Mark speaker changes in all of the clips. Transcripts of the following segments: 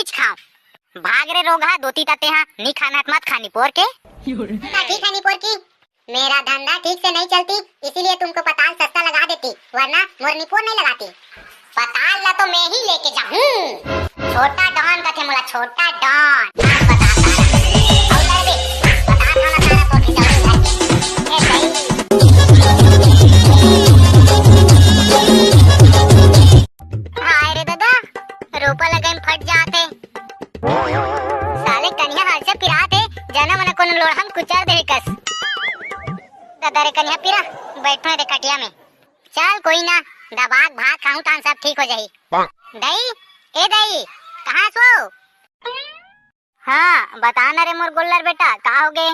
Speaker 1: निच खाओ। भाग रे रोगा दोती ताते हाँ नी खाना मत खानी पोर के।
Speaker 2: ठीक है निपोर की, मेरा धंधा ठीक से नहीं चलती इसीलिए तुमको पताल सस्ता लगा देती, वरना मोर निपोर नहीं लगाती। पताल ला तो मैं ही लेके जाऊँ। छोटा डॉन का थे मोला, छोटा डॉन। हाय रे दादा, रोपा लगाई फट जाते। साले कन्या हाल से पिराते जना मना कोन लोढ़म कुचार दे कस। दादा रे कन्या पिरा बैठो रे कटिया में। चल कोई ना, दबाक भात खाऊं तान सब ठीक हो जाही। दई ए दई कहां सो?
Speaker 1: हाँ बता ना रे मोर गोल्लर बेटा का हो गए?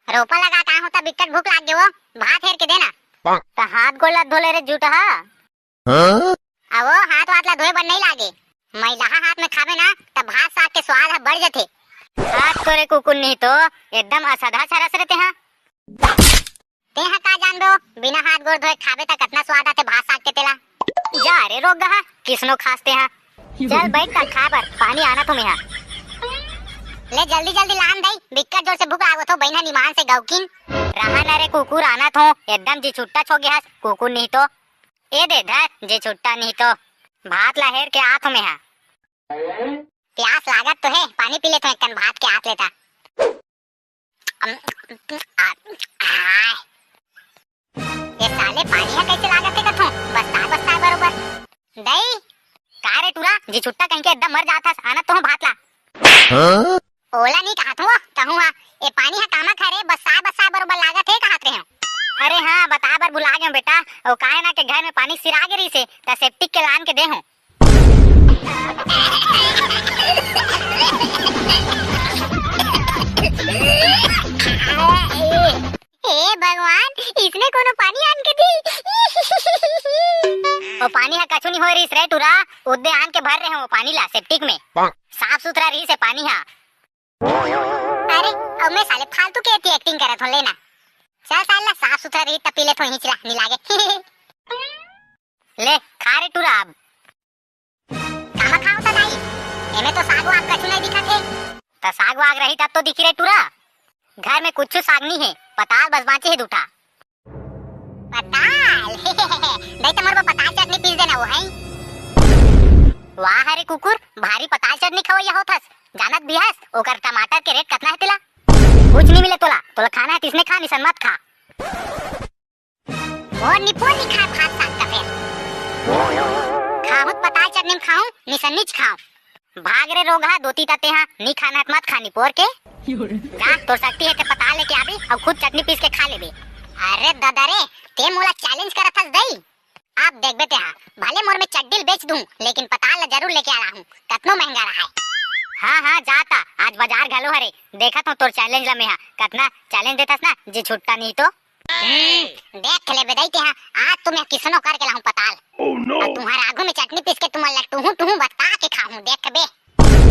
Speaker 2: रोपा लगा का होता बिकट भूख लाग गयो, भात हेर के देना।
Speaker 1: तो हाथ गोल्लर धोले रे जूठा।
Speaker 2: आवो हाथ वात ला धोए बर नहीं लागे, मैलाहा हाथ में खावे ना तब भात साग के स्वाद ह बढ़ जाथे।
Speaker 1: हाथ तोरे कुकुर नहीं तो एकदम असधा सरस रहते हाँ।
Speaker 2: ते हा का जानबो, बिना हाथ गोड़ धोए खावे त कितना स्वाद आथे भात साग के तेला।
Speaker 1: जा रे रोग हा किसनो खासते हाँ। चल बैठ कर खा बर, पानी आना तुम्हें हाँ।
Speaker 2: ले जल्दी जल्दी लान दई, बिकट जोर से भूख लागो थो बहिना निमान से गौकिन।
Speaker 1: रहा ना रे कुकुर आना थो, एकदम जी छुट्टा छो गया कुकुर नहीं तो। ए दे धर जे छुट्टा नहीं तो भात ला हेर के आथ में हाँ।
Speaker 2: प्यास लागत तो है, पानी पी ले तो एक कन भात के आत लेता। ये साले पानी है कैसे लागत है कथों, बस्ता बरोबर। दई
Speaker 1: का रे टूरा जी छुट्टा कहीं के एकदम मर जाता आना तो भात ला।
Speaker 2: ओला नहीं कहत हुआ कहूँ हाँ, ये पानी है कामा खरे बस्ता बरोबर लागत है कहत रहे हो।
Speaker 1: अरे हाँ बता बर भुला गए बेटा, वो काहे ना के घर में पानी सिरा गिरी से त सेप्टिक के लान के दे हूं।
Speaker 2: हे भगवान, इसने कोनो पानी आन के दी।
Speaker 1: वो पानी है कछु नहीं हो रही रे टूरा, उद्दे आन के भर रहे हैं वो पानी ला सेप्टिक में। साफ सुथरा रही से पानी है।
Speaker 2: अरे अब मैं साले फालतू के एक्टिंग करत हो लेना। चल साला साफ सुथरा रही तब पी ले थो हिचला नहीं लागे।
Speaker 1: ले खा रे टूरा अब।
Speaker 2: कामा खाओ तो नहीं, एमे तो साग वाग कछु नहीं दिखत है।
Speaker 1: तो साग वाग रही तब तो दिख रे टूरा, घर में कुछ साग नहीं है, पताल बस बाँचे है दूठा।
Speaker 2: पताल नहीं तो मरबा पताल चटनी पीस देना वो है।
Speaker 1: वाह हरे कुकुर, भारी पताल चटनी खवैया होथस, जानत भी हस ओकर टमाटर के रेट कितना है तेला? कुछ नहीं मिले तोला, तोला खाना है तिसने खा निसन मत खा।
Speaker 2: और निपोर नहीं खा भात साग का फिर।
Speaker 1: खाऊं पताल चटनी में खाऊं निसन निच खाऊं। भाग रे रोगा दोती ताते हाँ नी खाना मत खानी पोर के। जा तो सकती है ते पताल लेके आबे और खुद चटनी पीस के खा लेबे।
Speaker 2: अरे दादा रे, ते मोला चैलेंज करत हस दई। आप देख बेटे हाँ, भले मोर में चड्डिल बेच दूं लेकिन पताल जरूर लेके आ रहा हूँ, कितना महंगा रहा है।
Speaker 1: हाँ हाँ जाता आज बाजार घलो हरे, देखा तो तोर चैलेंज ला में हाँ कितना चैलेंज देतस ना जी छुट्टा नहीं तो।
Speaker 2: देख ले बेदाई ते हाँ, आज तुम्हें किसनो करके लाऊं पताल।
Speaker 3: Oh no!
Speaker 2: और तुम्हारे आगू में चटनी पीस के तुम लट्टू बता के खाऊं, देख बे।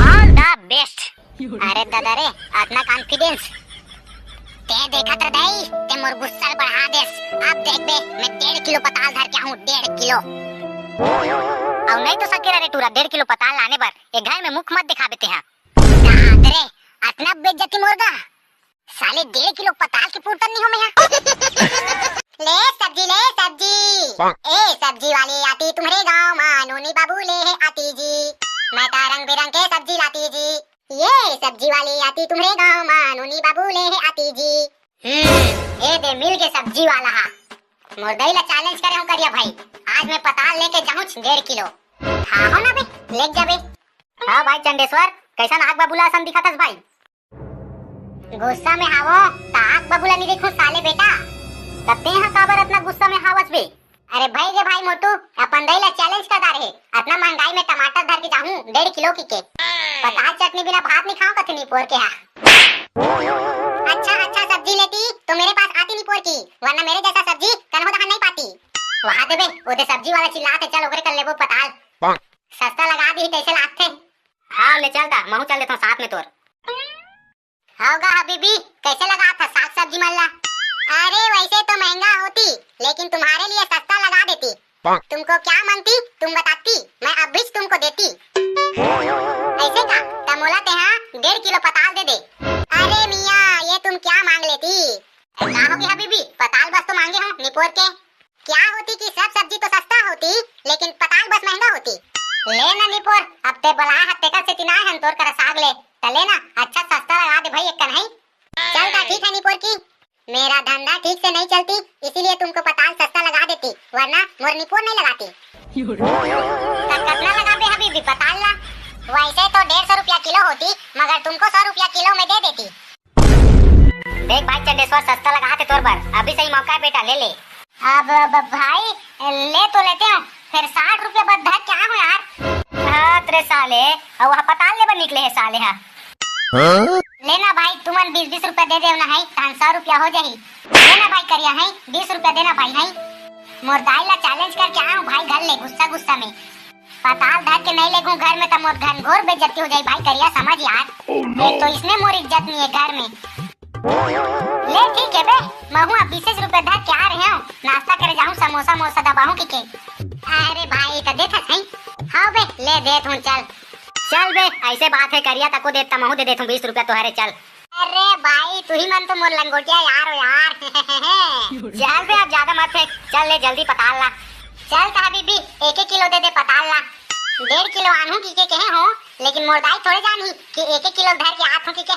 Speaker 1: All the best.
Speaker 2: अरे दादा रे इतना कॉन्फिडेंस ते देखत रे दई, ते मोर गुस्सा बढ़ा देस। अब देख बे मैं 1.5 किलो पताल धर के आऊं, 1.5 किलो।
Speaker 1: और नहीं तो सके रे टूरा 1.5 किलो पताल लाने पर एक घर में मुख मत दिखा देते हैं।
Speaker 2: रे इतना बेइज्जती मुर्गा, साले 1.5 किलो पताल की पूर्तन नहीं हो मैं यहाँ। ले सब्जी ए सब्जी वाली आती तुम्हारे गाँव मानूनी बाबू ले है आती जी, मैं तो रंग बिरंग के सब्जी लाती जी। ये सब्जी वाली आती तुम्हारे गाँव मानूनी बाबू ले है आती जी। ये दे मिल के सब्जी वाला हा, मुर्दई ला चैलेंज करे हूँ करिया भाई, आज मैं पताल लेके जाऊँ 1.5 किलो। हाँ हो ना बे, ले जा बे।
Speaker 1: हाँ भाई चंडेश्वर कैसा नाग बाबूला सन दिखा था भाई?
Speaker 2: गुस्सा में हावो ताक बाबूला नहीं देखो साले बेटा।
Speaker 1: तते यहाँ काबर अपना गुस्सा में हावस बे?
Speaker 2: अरे भाई रे भाई मोटू, अपन दईला चैलेंज करता रहे, इतना महंगाई में टमाटर धर के जाऊं 1.5 किलो की के। पताल चटनी बिना भात नहीं खाऊं कथनी पोर के हाँ। अच्छा सब्जी लेती तो मेरे पास आती नहीं पोर की, वरना मेरे जैसा सब्जी कन्हो दहन नहीं पाती। वहाँ दे बे, ओदे सब्जी वाला चिल्लाते चल ओकरे कर लेबो पताल। सस्ता लगा दी तैसे लागथे।
Speaker 1: हाँ ले चलता, महू चल देता साथ में तोर।
Speaker 2: होगा हबीबी, कैसे लगा था साग सब्जी मल्ला? अरे वैसे तो महंगा होती, लेकिन तुम्हारे लिए सस्ता लगा देती। तुमको क्या मांगती तुम बताती, मैं अब भी तुमको देती। बस महंगा होती। लेना निपोर अब ते बला हत्ते का से तिना हम तोर कर साग ले त लेना अच्छा सस्ता लगा दे भाई एक कन्हई। चल का ठीक है निपोर की, मेरा धंधा ठीक से नहीं चलती इसीलिए तुमको पताल सस्ता लगा देती वरना मोर निपोर नहीं लगाती। कितना लगा बे हबीबी पताल ला? वैसे तो 150 रुपया किलो होती मगर तुमको 100 रुपया किलो में दे देती।
Speaker 1: देख भाई चंडेश्वर सस्ता लगा दे तोर पर, अभी सही मौका है बेटा, ले ले।
Speaker 2: अब भाई ले तो लेते हैं फिर 60 रुपया बद्धा क्या हो यार।
Speaker 1: हाँ तेरे साले और वहाँ पताल ले बन निकले है साले। हाँ
Speaker 2: लेना भाई तुमन 20-20 रुपया दे देना है 500 रुपया हो जाही। लेना भाई करिया है 20 रुपया देना भाई है। मोर दाई ला चैलेंज करके आऊं भाई घर ले गुस्सा में पताल धर के नहीं लेगूं घर में तो मोर घनघोर बेइज्जती हो जाई भाई करिया समझ यार। एक तो इसने मोर इज्जत नहीं है घर में। ले ठीक है बे महू 20 रुपया धर के आ रहे हो नाश्ता करे जाऊं समोसा मोसा दबाऊं के। अरे भाई तो देता सही। हां बे ले दे तू
Speaker 1: चल बे ऐसे बात है करिया तको दे तमहू दे 20 रुपया तोहरे चल।
Speaker 2: अरे भाई तू ही मन तो मोर लंगोटिया यार हो यार।
Speaker 1: चल बे अब ज्यादा मत फेंक, चल ले जल्दी पताल ला।
Speaker 2: चल ता हबीबी 1 किलो दे दे पताल ला। 1.5 किलो आनू की के कहे हो लेकिन मोर दाई थोड़े जानी कि 1 किलो धर के आथों की के।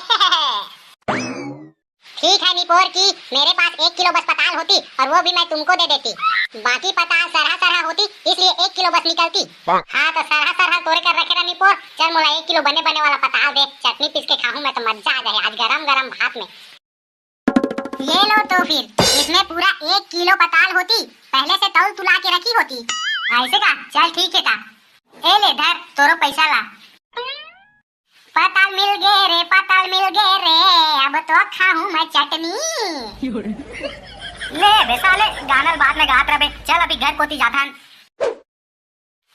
Speaker 2: ठीक है निपोर की मेरे पास 1 किलो बस पताल होती और वो भी मैं तुमको दे देती। बाकी पताल सरहा होती इसलिए 1 किलो बस निकलती। हाँ तो सरहा तोरे कर रखे ना निपोर। चल मोला 1 किलो बने वाला पताल दे, चटनी पीस के खाऊं मैं तो मजा आ जाए आज गरम भात में। ये लो तो फिर इसमें पूरा 1 किलो पताल होती, पहले से तौल तुला के रखी होती। ऐसे का चल ठीक है ता ए ले धर तोरो पैसा ला। पताल मिल गए रे अब तो खाऊं मैं चटनी।
Speaker 1: ले बे साले गानल बाद में गात रहे, चल अभी घर कोती जाथन।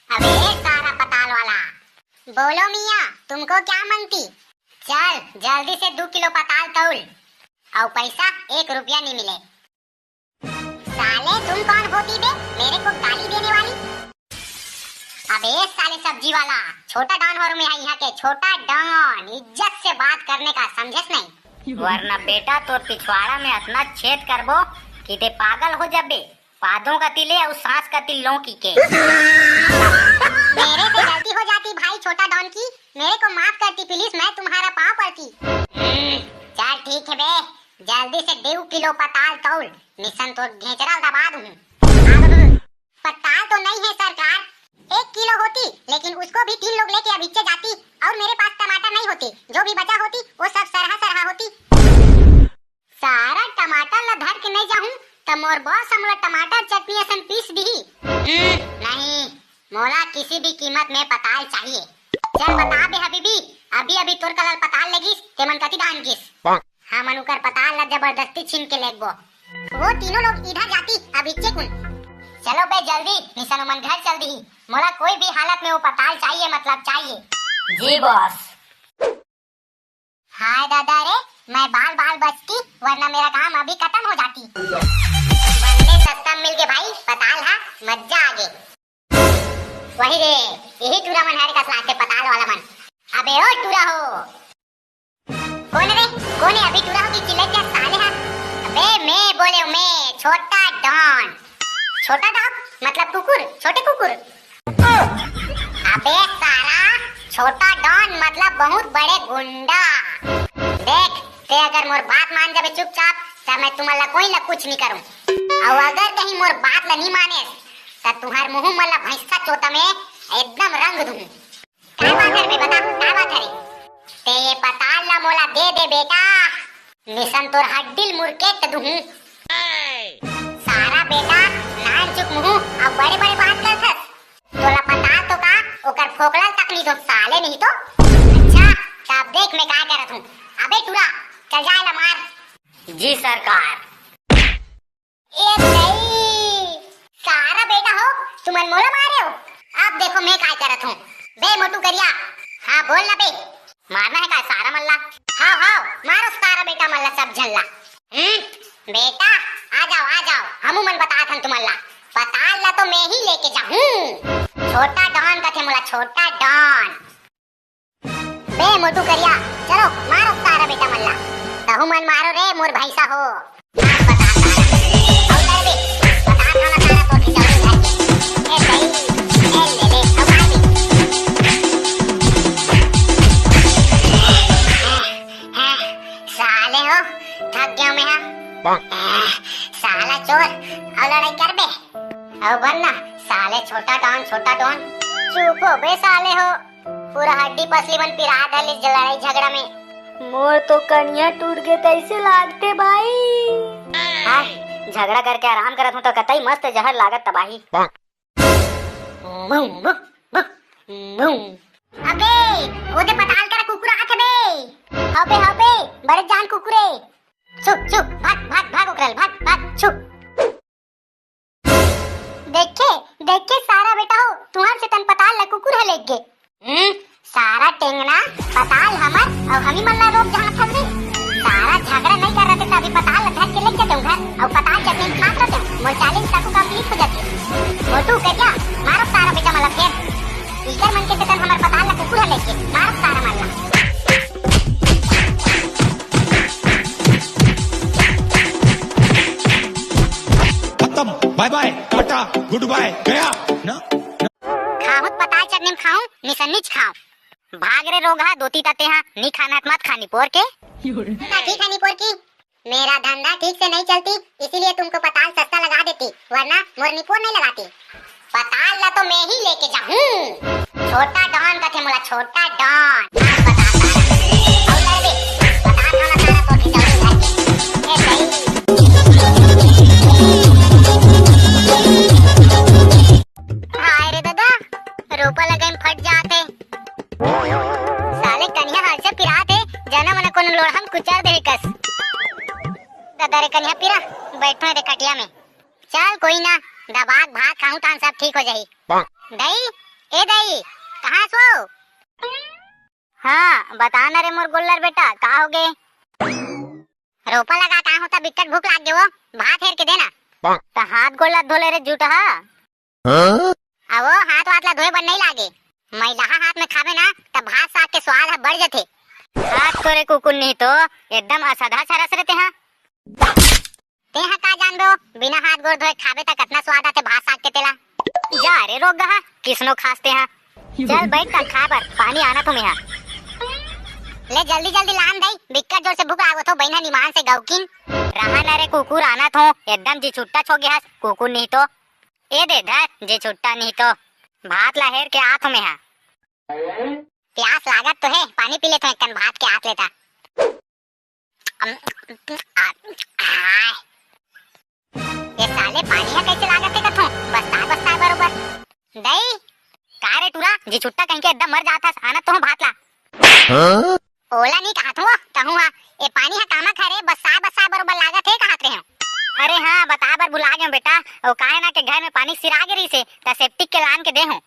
Speaker 2: अबे सारा पताल वाला बोलो मियाँ तुमको क्या मांगती? चल जल्दी से 2 किलो पताल तौल और पैसा 1 रुपया नहीं मिले। साले तुम कौन होती बे मेरे को गाली देने वाली? अबे साले सब्जी वाला छोटा डॉन हो मैं यहाँ के छोटा डॉन, इज्जत से बात करने का समझस नहीं
Speaker 1: वरना बेटा तो पिछवाड़ा में इतना छेद करबो कि ते पागल हो जाबे। पादों का तिले और सांस का तिल लौकी के।
Speaker 2: मेरे से गलती हो जाती भाई छोटा डॉन की, मेरे को माफ करती प्लीज, मैं तुम्हारा पाँव पड़ती। चल ठीक है बे जल्दी से 2 किलो पताल तौल निशन तो घेचरा दबा दूं। पताल तो नहीं है सरकार, 1 किलो होती लेकिन उसको भी 3 लोग लेके अभिच्चे जाती और मेरे पास टमाटर नहीं होती, जो भी बचा होती वो सब सरहा होती। सारा टमाटर ला धर के नहीं जाऊं तो मोर बॉस हमला टमाटर चटनी असन पीस दी। नहीं मोला किसी भी कीमत में पताल चाहिए। चल बता बे हबीबी अभी तोर कलर पताल लेगिस ते मन कति दान किस? हाँ मनुकर पताल ला जबरदस्ती छीन के लेगबो। वो तीनों लोग इधर जाती अभिच्चे कुन। चलो बे जल्दी निशन मन घर चल दी, मोला कोई भी हालत में वो पताल चाहिए मतलब चाहिए।
Speaker 1: जी बॉस।
Speaker 2: हाय दादा रे मैं बाल बचती वरना मेरा काम अभी खत्म हो जाती। बनने सस्ता मिल गए भाई पताल हा मजा आ गई। वही रे यही टूरा मन हर का लाते पताल वाला मन। अबे ओ टूरा हो कौन रे कौन है अभी टूरा हो की चिल्ले क्या साले हा? अबे मैं बोले मैं छोटा डॉन। छोटा डॉग मतलब कुकुर छोटे कुकुर। अबे साला छोटा डॉन मतलब बहुत बड़े गुंडा। देख ते अगर मोर बात मान जाबे चुपचाप तो मैं तुम्हारा कोई ला कुछ नहीं करूं और अगर कहीं मोर बात ला नहीं माने तो तुम्हार मुंह मला भैंसा चोता में एकदम रंग दूं। क्या बात है बे बता क्या बात है? ते ये पताल ला मोला दे बेटा निशन तोर हड्डिल मुर्केट दूं। सारा बेटा नान चुक मुंह अब बड़े बात करथस। तोला पताल तो का ओकर फोकला तक नहीं तो साले नहीं तो। अच्छा तब देख मैं क्या करत हूं। अबे टूरा चल जाए ला मार।
Speaker 1: जी सरकार।
Speaker 2: ए नहीं सारा बेटा हो तुम मोला मारे हो। अब देखो मैं क्या करत हूं। बे मोटू करिया हाँ बोल ना बे मारना है का सारा मल्ला? हाँ मारो सारा बेटा मल्ला सब झल्ला। बेटा आ जाओ हमू मन बतात हन तुम्हारा पताल ला तो मैं ही लेके जाऊं। छोटा डॉन का थे मोला छोटा डॉन। बे मोटू करिया चलो मारो सारा बेटा मल्ला तहु मन मारो रे मोर भैसा हो। बता सारा और ले बे बता खाना सारा तो खिंचाओ ए ले
Speaker 1: ले छोटा डॉन चुप हो बे साले हो, पूरा हड्डी पसली मन पिरा दल इस लड़ाई झगड़ा में।
Speaker 3: मोर तो कनिया टूट गए तैसे लागते भाई।
Speaker 1: हाँ, झगड़ा करके आराम करत हूँ तो कतई मस्त जहर लागत तबाही। अबे ओदे पताल कर कुकुर आथे बे। हबे बड़े जान कुकुरे। चुप चुप भाग उकरल भाग चुप। देखे सारा बेटा हो तुम्हार से तन पताल ला कुकुर है लेके। सारा टेंगना पताल हमर और हमी मन ला रोक जहां थक सारा झगड़ा नहीं कर रहे थे तभी पताल ला धर के ले जाते घर और पताल चटनी खा रहे थे। मोर 40 तक कंप्लीट हो जाती। मोटू के क्या मारो सारा बेटा मला फिर इधर मन के तन हमर पताल ला कुकुर है लेके मारो सारा मारला।
Speaker 4: खत्म bye bye tata goodbye गया ना
Speaker 1: खाऊं पताल चटनी खाऊं निसन्नीच खाऊं। भाग रे रोगा दोती ताते हां नी खाना मत खानी पोर के।
Speaker 2: ठीक है निपोर की मेरा धंधा ठीक से नहीं चलती इसीलिए तुमको पताल सस्ता लगा देती वरना मोर निपोर नहीं लगाती।
Speaker 1: पताल ला तो मैं ही लेके जाऊं। छोटा डॉन का थे मोला छोटा डॉन। और ले बे पताल खाना सारा तो के जाऊं घर के। ए सही हाय रे दादा रोपा लगाइन फट जाते। साले कन्या हाल से पिराते जना मने कोन लोड़हम कुचार दे कस। दादा रे कन्या पिरा बैठो रे कटिया में। चल कोई ना दबाग भात खाऊं तान सब ठीक हो जाई। दई ए दई कहां सो? हाँ बता ना रे मोर गोल्लर बेटा का हो गए? रोपा लगा का होता बिकट भूख लाग गयो भात हेर के देना। तो हाथ गोल्लर धोले रे जूटा हा। आवो हाथ वाथ ला धोए बन नहीं लागे। मैलाहा हाथ में खावे ना तब भात साग के स्वाद है बढ़ जाते। हाथ तोरे कुकुर नहीं तो एकदम असधा सरस रहते हैं। ते हा का जान दो बिना हाथ गोड़ धोए खावे ता कितना स्वाद आते भात साग के तेला। जा रे रोग गहा किसनो खासते हैं। चल बैठ कर खा बर पानी आना तुम यहाँ। ले जल्दी लान दई बिक्कट जोर से भूख लागो तो बहना निमान से गौकिन। रहा ना रे कुकुर आना तो एकदम जी छुट्टा छो गया कुकुर नहीं तो ए दे धर जी छुट्टा नहीं तो भात लहेर के आथ में है। प्यास लागत तो है पानी पी ले तो एक भात के आथ लेता। ये साले पानी है कैसे लागत है कथों बस्ता बरोबर। दई का रे टूरा जी छुट्टा कहीं के एकदम मर जाता आना तो भात ला। ओला नहीं कहा तू कहूँ ये पानी है कामा खरे बस्ता बरोबर लागत है कहत रहे हो। अरे हाँ बता बर बुला गए बेटा और काहे ना के घर में पानी सिरा गिरी से ता सेप्टिक के लान के दे हूं।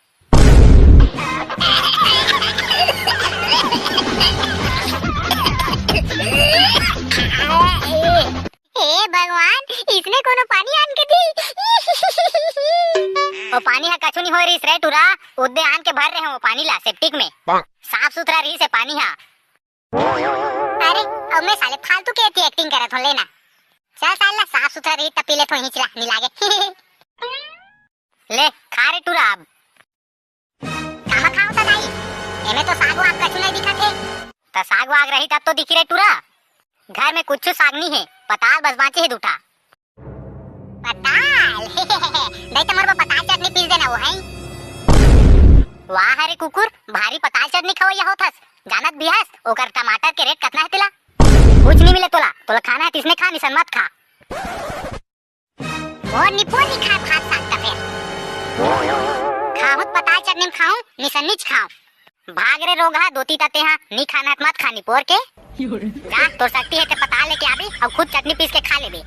Speaker 1: ए भगवान इसने कोनो पानी आन के दी। ओ पानी है कछु नहीं हो रही रे टूरा उद्दे आन के भर रहे हो पानी ला सेप्टिक में साफ सुथरा रही से पानी है। अरे अब मैं साले फालतू के एक्टिंग करत हो लेना। चल साला साफ सुथरा रही तब पीले तो हिचला नहीं लागे। ले खा रे टूरा अब कामा खाओ ता नहीं एमे तो साग वाग कछु नहीं दिखत है। ता साग वाग रही तब तो दिख रे टूरा घर में कुछ साग नहीं है पताल बस बाचे है दूठा। पताल नहीं तो मरबा पताल चटनी पीस देना वो है। वाह हरे कुकुर भारी पताल चटनी खवैया होथस जानत भी हस ओकर टमाटर के रेट कितना है तिला। कुछ नहीं मिले तोला खाना है तिसने खा निसन मत खा। और निपोनी खा भात साग का फिर खाऊं पताल चटनी में खाऊं निसन्नीच खाऊं। भाग रे रोगा दोती ताते हां नी खाना मत खानी पोर के। जा तो सकती है ते पताल लेके आबी और खुद चटनी पीस के खा लेबे।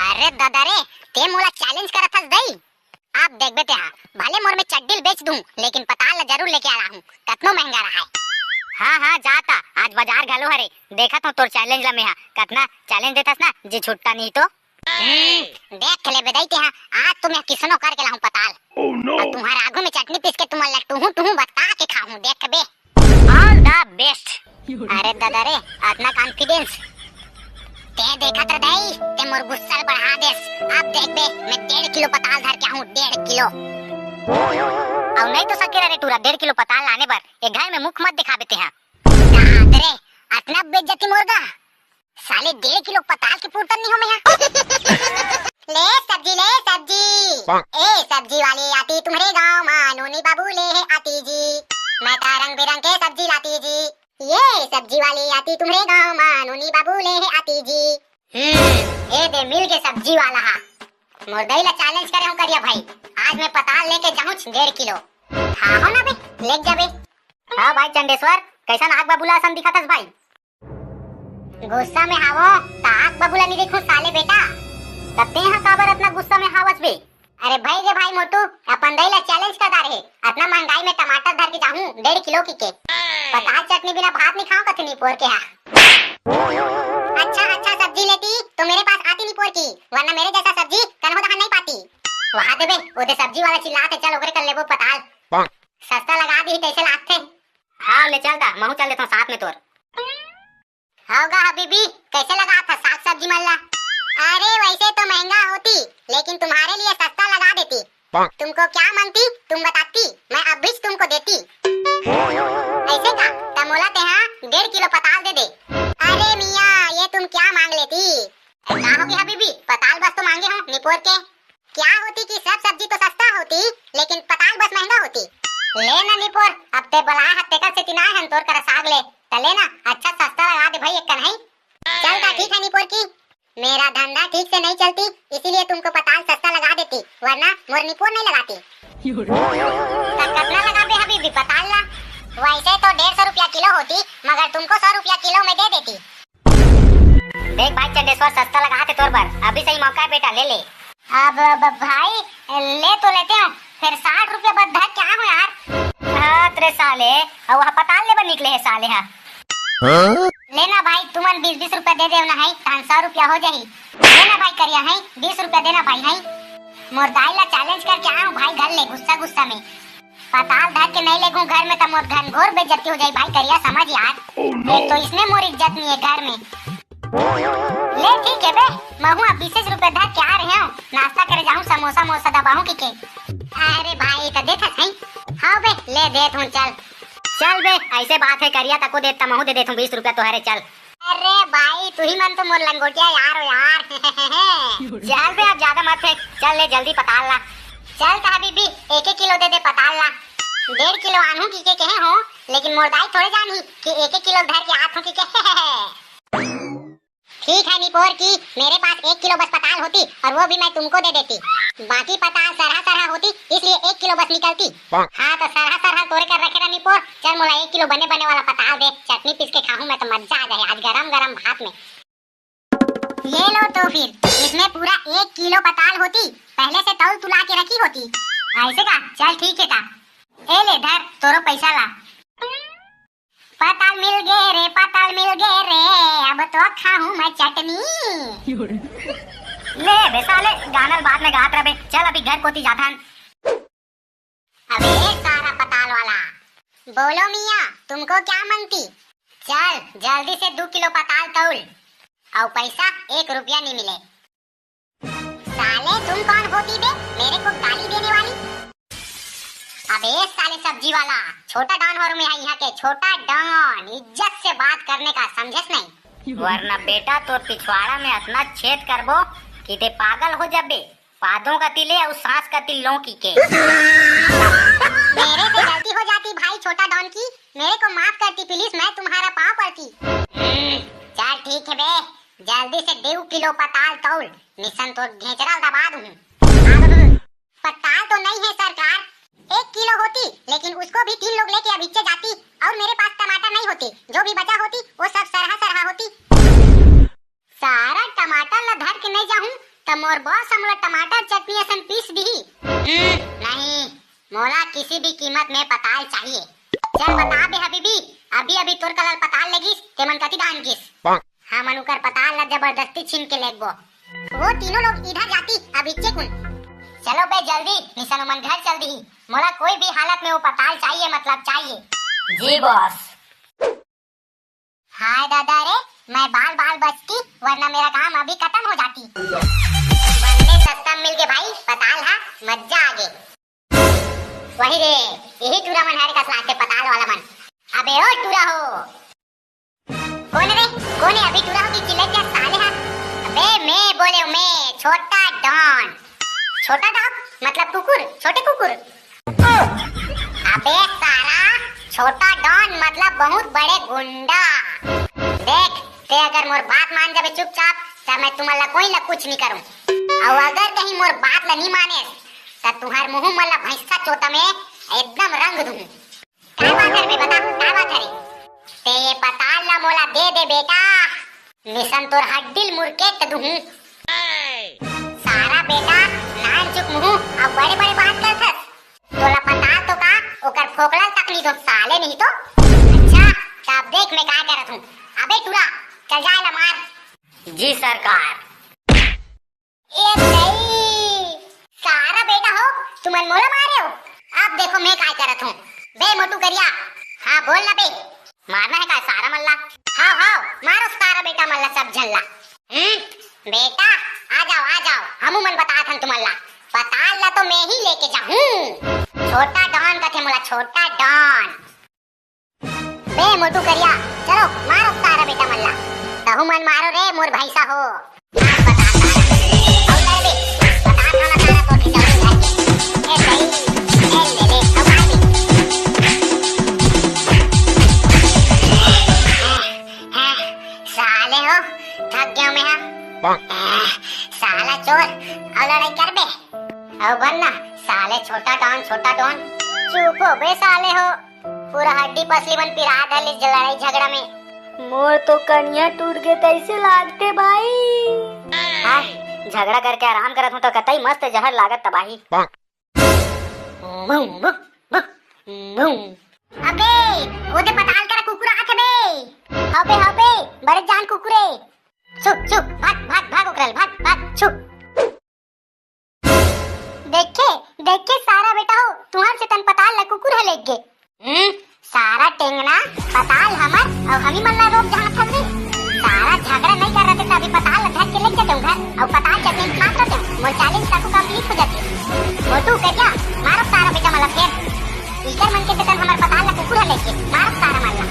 Speaker 1: अरे दादा रे ते मोला चैलेंज करत हस दई। आप देख बेटे हां भले मोर में चड्डील बेच दूं लेकिन पताल जरूर लेके आ रहा हूं कितना महंगा रहा है। हाँ जाता आज बाजार घलो हरे देखा तो तोर चैलेंज ला में हां कितना चैलेंज देतस ना जी छुट्टा नहीं तो देख ले बेदैते हां आज तुम्हें किसनो करके लाऊं पताल। oh, no. और तुम्हारे आगू में चटनी पीस के तुम लट्टू बता के खाऊं देख बे ऑल द बेस्ट। अरे दादा रे इतना कॉन्फिडेंस ते देखा तर दई ते मोर गुस्सा बढ़ा देस। अब देख बे मैं 1.5 किलो पताल धर के आऊं 1.5 किलो। और नहीं तो सके रे टूरा 1.5 किलो पताल लाने पर एक घर में मुख मत दिखा बेते हैं। रे इतना बेइज्जती मुर्गा साले 1.5 किलो पताल के पूरतन नहीं हो मैं।
Speaker 2: ले सब्जी। ए सब्जी वाली आती तुम्हारे गाँव माँ, नूनी बाबू ले है आती जी, मैं तो रंग बिरंग के सब्जी लाती जी। ये सब्जी वाली आती तुम्हारे गाँव माँ, नूनी बाबू ले है आती जी।
Speaker 1: ए दे मिल के सब्जी वाला हा। मुर्दई ला चैलेंज करे हूं करिया भाई, आज मैं पताल लेके जाऊं 1.5 किलो।
Speaker 2: हाँ हो ना बे, ले जा बे।
Speaker 1: हाँ भाई चंडेश्वर, कैसा आग बबूला सन दिखातस भाई?
Speaker 2: गुस्सा में हावो ता आग बबूला नहीं देखो साले बेटा।
Speaker 1: तत्ते यहाँ काबर इतना गुस्सा में हावस बे?
Speaker 2: अरे भाई रे भाई मोटू, अपन दई ला चैलेंज करता रहे, इतना महंगाई में टमाटर धर के जाऊं 1.5 किलो की के। पताल चटनी बिना भात नहीं खाऊं कथनी पोर के हा। अच्छा सब्जी लेती तो मेरे पास आती नहीं पोर की, वरना मेरे जैसा सब्जी कन्हो दहा नहीं पाती।
Speaker 1: वहां दे बे, ओदे सब्जी वाला चिल्लाते चल ओकरे कर लेबो पताल।
Speaker 2: सस्ता लगा दी तैसे लागते।
Speaker 1: हाँ ले चलता, महू चल लेता साथ में तोर।
Speaker 2: होगा हबीबी, कैसे लगा था साग सब्जी मल्ला? अरे वैसे तो महंगा होती, लेकिन तुम्हारे लिए सस्ता लगा देती। तुमको क्या मांगती तुम बताती, मैं अब भी तुमको देती। ऐसे का तमोला ते हाँ 1.5 किलो पताल दे दे। अरे मियाँ ये तुम क्या मांग लेती?
Speaker 1: क्या होगी हबीबी, पताल बस तो मांगे हो निपोर के।
Speaker 2: क्या होती कि सब सब्जी तो सस्ता होती, लेकिन पताल बस महंगा होती।
Speaker 1: लेना निपोर, अब ते बलाए हत्ते का से तिना है तोर कर साग ले त लेना। अच्छा सस्ता लगा दे भाई, एक कन्हई।
Speaker 2: चलता ठीक है निपोर की, मेरा धंधा ठीक से नहीं चलती, इसीलिए तुमको पताल सस्ता लगा देती, वरना मोर निपोर नहीं लगाती।
Speaker 1: कितना लगा बे हबीबी पताल ला?
Speaker 2: वैसे तो 150 रुपया किलो होती, मगर तुमको 100 रुपया किलो में दे देती।
Speaker 1: देख भाई चंडेश्वर, सस्ता लगा दे तोर पर, अभी सही मौका है बेटा, ले ले।
Speaker 2: अब भाई ले तो लेते हैं, फिर 60 रुपया बद्धा क्या हो यार?
Speaker 1: हाँ तेरे साले, और वह पताल ले बन निकले है साले। हाँ
Speaker 2: लेना भाई, तुमन 20-20 रुपया दे देना है, 100 रुपया हो जाही। लेना भाई करिया है, 20 रुपया देना भाई है। मुर्दाई ला चैलेंज करके आया हूँ भाई घर ले, गुस्सा में पताल धर के नहीं लेगू घर में तो मोर घनघोर बेइज्जती हो जाई भाई करिया, समझ यार। एक तो इसमें मोर इज्जत नहीं है घर में। ले ठीक है बे, महू 20 रुपया धर के आ रहे हूँ, नाश्ता करे जाऊँ, समोसा मोसा दबाऊँ की। अरे भाई तो देता सही। हाँ बे ले दे तू,
Speaker 1: चल बे, ऐसे बात है करिया तको देता महू दे देता 20 रुपया तोहरे चल।
Speaker 2: अरे भाई तू ही मन तो मोर लंगोटिया यार हो यार।
Speaker 1: चल बे अब ज्यादा मत फेंक, चल ले जल्दी पताल ला।
Speaker 2: चल तो हबीबी 1 किलो दे दे पताल ला। 1.5 किलो आनू की के कहे हो, लेकिन मुर्दाई थोड़े जानी कि 1 किलो धर के आथों की के। ठीक है निपोर की, मेरे पास 1 किलो बस पताल होती और वो भी मैं तुमको दे देती। बाकी पताल सरहा होती, इसलिए 1 किलो बस निकलती। हाँ तो सरहा तोरे कर रखे रहा निपोर। चल मोला 1 किलो बने वाला पताल दे, चटनी पीस के खाऊं मैं तो मजा आ जाए आज गरम भात में। ये लो तो फिर, इसमें पूरा 1 किलो पताल होती, पहले से तौल तुला के रखी होती। ऐसे का चल ठीक है ता, ए ले धर तोरो पैसा ला। पताल मिल गए रे, पताल मिल गए रे, अब तो खाऊं मैं चटनी।
Speaker 1: ले बे साले, गानल बाद में गात रहे, चल अभी घर कोती जाथन।
Speaker 2: अबे सारा पताल वाला, बोलो मियाँ तुमको क्या मांगती? चल जल्दी से 2 किलो पताल तौल, और पैसा 1 रुपया नहीं मिले। साले तुम कौन होती बे, मेरे को गाली देने वाली? अबे साले सब्जी वाला, छोटा डॉन हो मैं यहाँ के, छोटा डॉन, इज्जत से बात करने का समझस नहीं?
Speaker 1: वरना बेटा तोर पिछवाड़ा में इतना छेद करबो कि ते पागल हो जाबे, पादों का तिले और सांस का तिल लौकी के।
Speaker 2: मेरे से गलती हो जाती भाई छोटा डॉन की, मेरे को माफ करती प्लीज, मैं तुम्हारा पाँव पड़ती। चल ठीक है बे, जल्दी से 2 किलो पताल तौल, निशन तो घेचरा दबा दूं। पताल तो नहीं है सरकार, 1 किलो होती, लेकिन उसको भी 3 लोग लेके अभिच्चे जाती, और मेरे पास टमाटर नहीं होते, जो भी बचा होती वो सब सरहा होती। सारा टमाटर ला धर के नहीं जाऊं तो मोर बॉस हमला टमाटर चटनी असन पीस दी। नहीं, मोला किसी भी कीमत में पताल चाहिए। चल बता बे हबीबी, अभी तोर कलर पताल लेगिस ते मन कति दान किस? हाँ मनुकर पताल ला जबरदस्ती छीन के लेगबो। वो तीनों लोग इधर जाती अभिच्चे कुन। चलो बे जल्दी, निशन मन घर चल दी, मोला कोई भी हालत में वो पताल चाहिए, मतलब चाहिए।
Speaker 1: जी बॉस।
Speaker 2: हाय दादा रे, मैं बाल बचती, वरना मेरा काम अभी खत्म हो जाती। बनने सस्ता मिल के भाई पताल, हाँ मजा आ गई। वही रे, यही टूरा मन हर का लाते पताल वाला मन। अबे ओ टूरा हो, कौन रे? कौन है अभी टूरा हो की चिल्लाते साले? हाँ अबे मैं बोले, मैं छोटा डॉन। छोटा डॉग मतलब कुकुर, छोटे कुकुर। अबे साला, छोटा डॉन मतलब बहुत बड़े गुंडा। देख ते अगर मोर बात मान जाबे चुपचाप त मैं तुम्हारा कोई ला कुछ नहीं करूं, और अगर कहीं मोर बात ला नहीं माने त तुहार मुंह मला भैंसा चोता में एकदम रंग दूं। क्या बात है बे, बता क्या बात है? ते ये पताल ला मोला दे बेटा, निशन तोर हड्डिल मुर्केट दूं। सारा बेटा नान चुक मुंह अब बड़े बड़े बात करथस। तोला पताल तो का ओकर फोकला तक नहीं दो साले नहीं तो। अच्छा तब देख मैं क्या करत हूं। अबे टूरा चल जा ला मार।
Speaker 1: जी सरकार।
Speaker 2: ए नहीं सारा बेटा हो तुम मोला मारे हो। अब देखो मैं क्या करत हूं। बे मोटू करिया, हाँ बोल ना बे।
Speaker 1: मारना है का सारा मल्ला?
Speaker 2: हाँ हाँ मारो सारा बेटा मल्ला सब झल्ला। बेटा आ जाओ हमू मन बतात हन तुम्हारा। पताल ला तो मैं ही लेके जाऊं। छोटा डॉन कथे मोला, छोटा डॉन। बे मोटू करिया चलो मारो सारा बेटा मल्ला। तहु मन मारो रे मोर भैसा हो। साले हो थक गया मैं। साला चोर और लड़ाई कर बे और बनना साले छोटा डॉन। चुप हो बे साले हो, पूरा हड्डी पसली मन पिरा धली लड़ाई झगड़ा में।
Speaker 3: मोर तो कनिया टूट गए तैसे लागते भाई।
Speaker 1: हाँ, झगड़ा करके आराम करत हूँ तो कतई मस्त जहर लागत तबाही।
Speaker 2: अबे ओदे पताल करा कुकुर आथे बे। हबे बड़े जान कुकुरे। चुप भाग उकरल भाग चुप। देखे सारा बेटा हो तुम्हार से तन पताल ला कुकुर है लेके। सारा टेंगना पताल हमर और हमी मन ला रोक जहां थक रे। सारा झगड़ा नहीं कर रहे थे तभी पताल ला धर के ले जाते घर और पताल चटनी खात रहते। मोर 40 तक कंप्लीट हो जाती। मोटू करिया मारो सारा बेटा मला फिर इकर मन के तन हमर पताल ला कुकुर है लेके मारो सारा मल्ला।